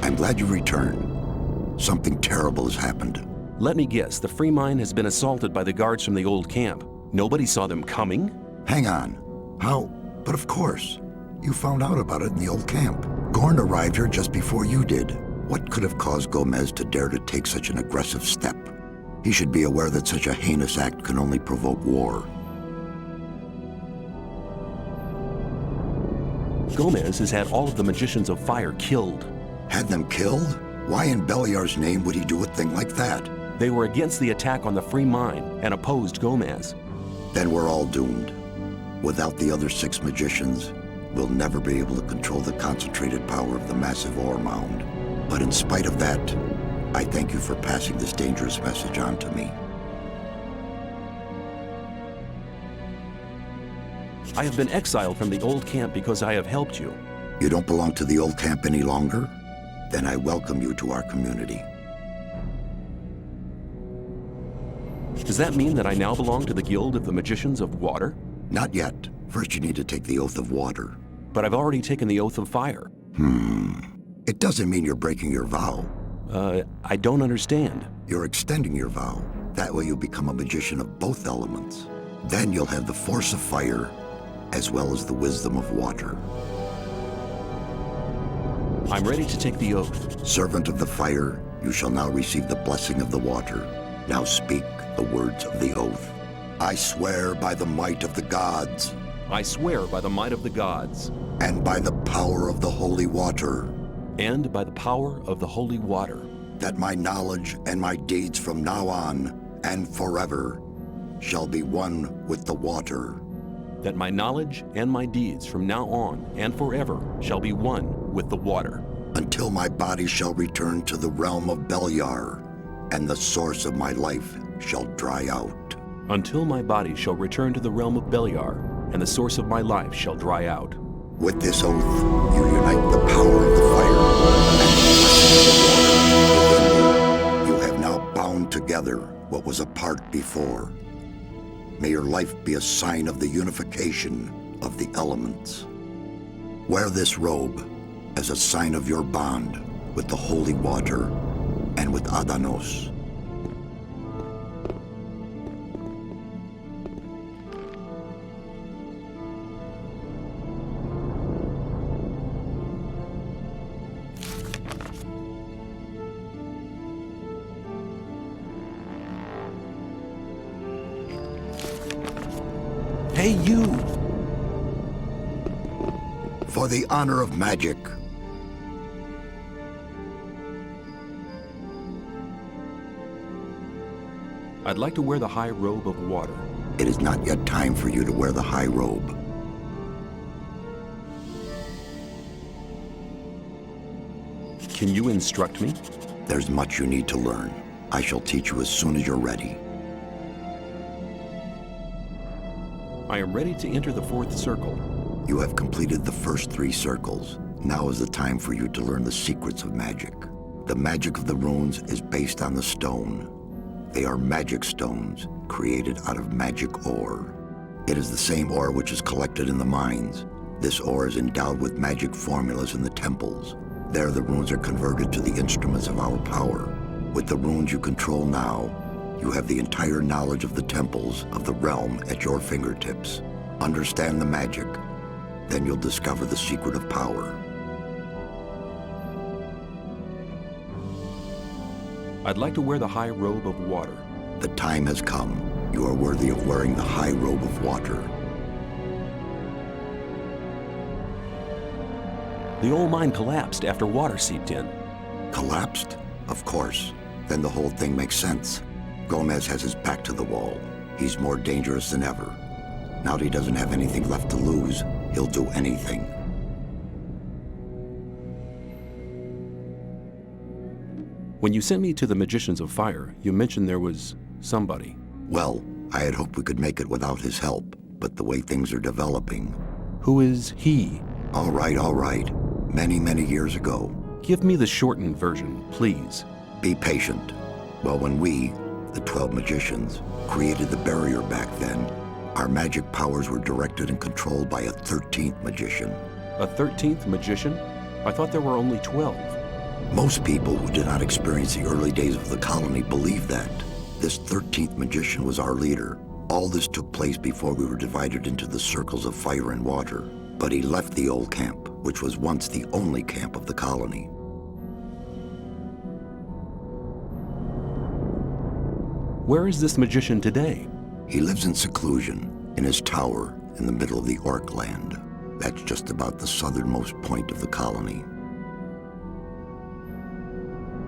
I'm glad you returned. Something terrible has happened. Let me guess, the free mine has been assaulted by the guards from the old camp. Nobody saw them coming? Hang on. How? But of course. You found out about it in the old camp. Gorn arrived here just before you did. What could have caused Gomez to dare to take such an aggressive step? He should be aware that such a heinous act can only provoke war. Gomez has had all of the Magicians of Fire killed. Had them killed? Why in Beliar's name would he do a thing like that? They were against the attack on the free mine and opposed Gomez. Then we're all doomed. Without the other 6 magicians, we'll never be able to control the concentrated power of the massive ore mound. But in spite of that, I thank you for passing this dangerous message on to me. I have been exiled from the old camp because I have helped you. You don't belong to the old camp any longer? Then I welcome you to our community. Does that mean that I now belong to the Guild of the Magicians of Water? Not yet. First you need to take the Oath of Water. But I've already taken the Oath of Fire. It doesn't mean you're breaking your vow. I don't understand. You're extending your vow. That way you'll become a magician of both elements. Then you'll have the force of fire, as well as the wisdom of water. I'm ready to take the oath. Servant of the fire, you shall now receive the blessing of the water. Now speak the words of the oath. I swear by the might of the gods. I swear by the might of the gods. And by the power of the holy water. And by the power of the holy water. That my knowledge and my deeds from now on and forever shall be one with the water. That my knowledge and my deeds from now on and forever shall be one with the water. Until my body shall return to the realm of Beliar, and the source of my life shall dry out. Until my body shall return to the realm of Beliar, and the source of my life shall dry out. With this oath, you unite the power of the fire and the blessing of the water within you. You have now bound together what was apart before. May your life be a sign of the unification of the elements. Wear this robe as a sign of your bond with the holy water and with Adanos. Hey, you! For the honor of magic, I'd like to wear the high robe of water. it is not yet time for you to wear the high robe. Can you instruct me? There's much you need to learn. I shall teach you as soon as you're ready. I am ready to enter the fourth circle. You have completed the first 3 circles. Now is the time for you to learn the secrets of magic. The magic of the runes is based on the stone. They are magic stones created out of magic ore. It is the same ore which is collected in the mines. This ore is endowed with magic formulas in the temples. There the runes are converted to the instruments of our power. With the runes you control now, you have the entire knowledge of the temples of the realm at your fingertips. Understand the magic, then you'll discover the secret of power. I'd like to wear the high robe of water. The time has come. You are worthy of wearing the high robe of water. The old mine collapsed after water seeped in. Collapsed? Of course. Then the whole thing makes sense. Gomez has his back to the wall. He's more dangerous than ever. Now that he doesn't have anything left to lose, he'll do anything. When you sent me to the Magicians of Fire, you mentioned there was somebody. Well, I had hoped we could make it without his help, but the way things are developing... Who is he? All right. Many, many years ago. Give me the shortened version, please. Be patient. Well, when we, the 12 magicians, created the barrier back then, our magic powers were directed and controlled by a 13th magician. A 13th magician? I thought there were only 12. Most people who did not experience the early days of the colony believe that. This 13th magician was our leader. All this took place before we were divided into the circles of fire and water. But he left the old camp, which was once the only camp of the colony. Where is this magician today? He lives in seclusion, in his tower in the middle of the Orc land. That's just about the southernmost point of the colony.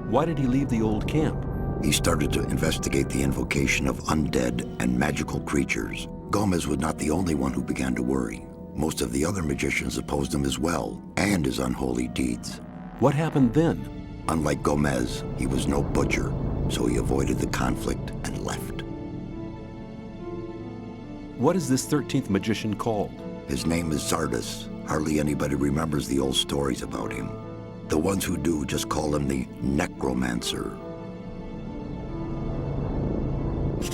Why did he leave the old camp? He started to investigate the invocation of undead and magical creatures. Gomez was not the only one who began to worry. Most of the other magicians opposed him as well, and his unholy deeds. What happened then? Unlike Gomez, he was no butcher, so he avoided the conflict and left. What is this 13th magician called? His name is Zardes. Hardly anybody remembers the old stories about him. The ones who do just call him the Necromancer.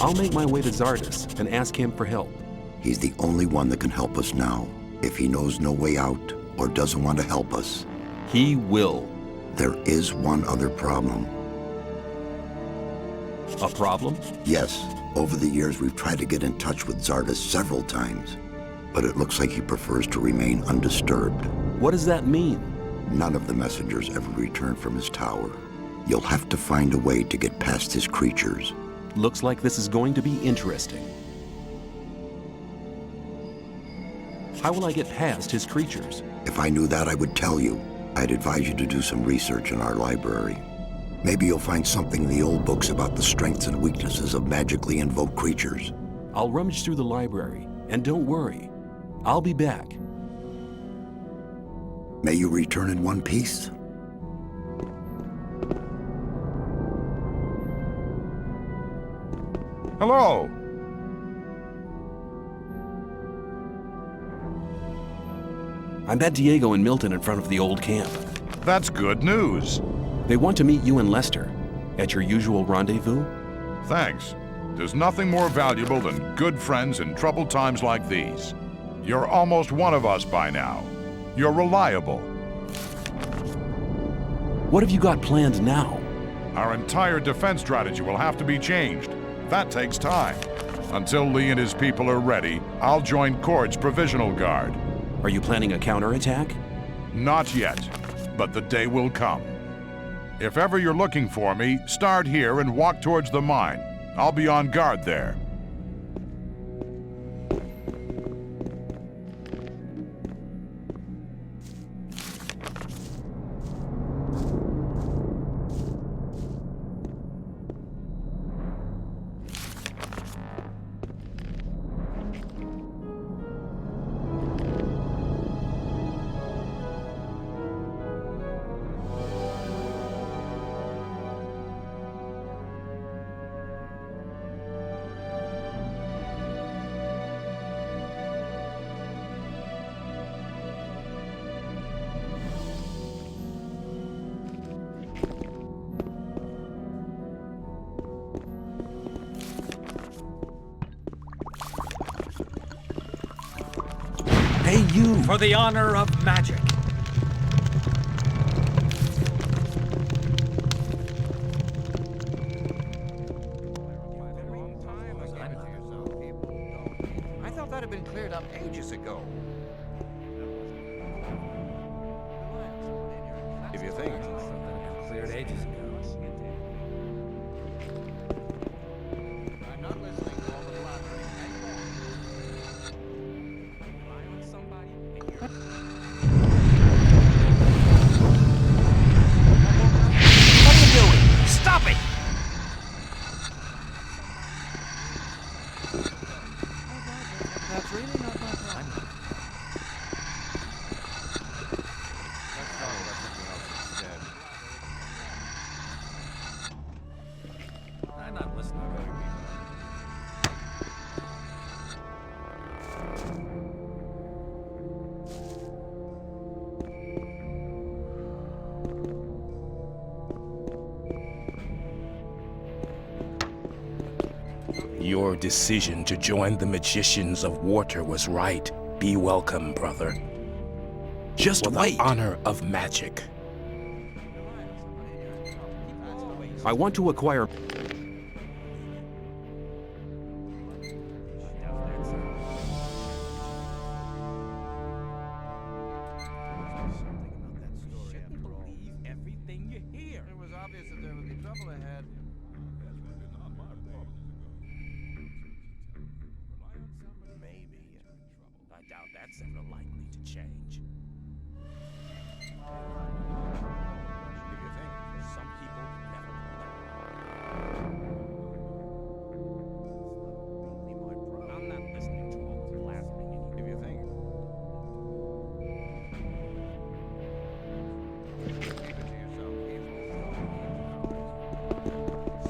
I'll make my way to Zardes and ask him for help. He's the only one that can help us now. If he knows no way out or doesn't want to help us, he will. There is one other problem. A problem? Yes. Over the years, we've tried to get in touch with Zardes several times, but it looks like he prefers to remain undisturbed. What does that mean? None of the messengers ever returned from his tower. You'll have to find a way to get past his creatures. Looks like this is going to be interesting. How will I get past his creatures? If I knew that, I would tell you. I'd advise you to do some research in our library. Maybe you'll find something in the old books about the strengths and weaknesses of magically invoked creatures. I'll rummage through the library, and don't worry, I'll be back. May you return in one piece. Hello! I met Diego and Milton in front of the old camp. That's good news. They want to meet you and Lester at your usual rendezvous. Thanks. There's nothing more valuable than good friends in troubled times like these. You're almost one of us by now. You're reliable. What have you got planned now? Our entire defense strategy will have to be changed. That takes time. Until Lee and his people are ready, I'll join Cord's Provisional Guard. Are you planning a counterattack? Not yet, but the day will come. If ever you're looking for me, start here and walk towards the mine. I'll be on guard there. Hey, you! For the honor of magic. I thought that had been cleared up ages ago. If you think. Cleared ages ago. I'm not listening to all the blabbering anymore. What are you doing? Stop it! That's really not my problem. Let's talk about something else instead. I'm not listening to other people. Your decision to join the magicians of water was right. Be welcome, brother. Just For wait. the honor of magic. I want to acquire... Everything you hear. It was obvious that there would be trouble ahead. Maybe. I doubt that's ever likely to change. If you think. Some people never learn. I'm not listening to all the blabbering anymore. If you think. Keep it to yourself, people.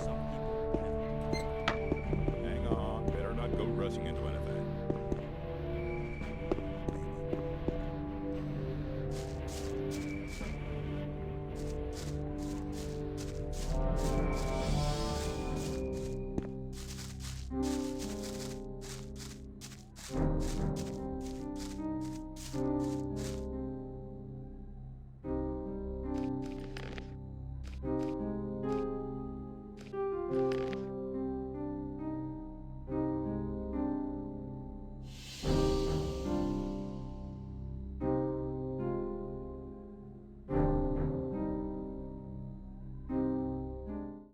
Some people never. Hang on, better not go rushing into anything.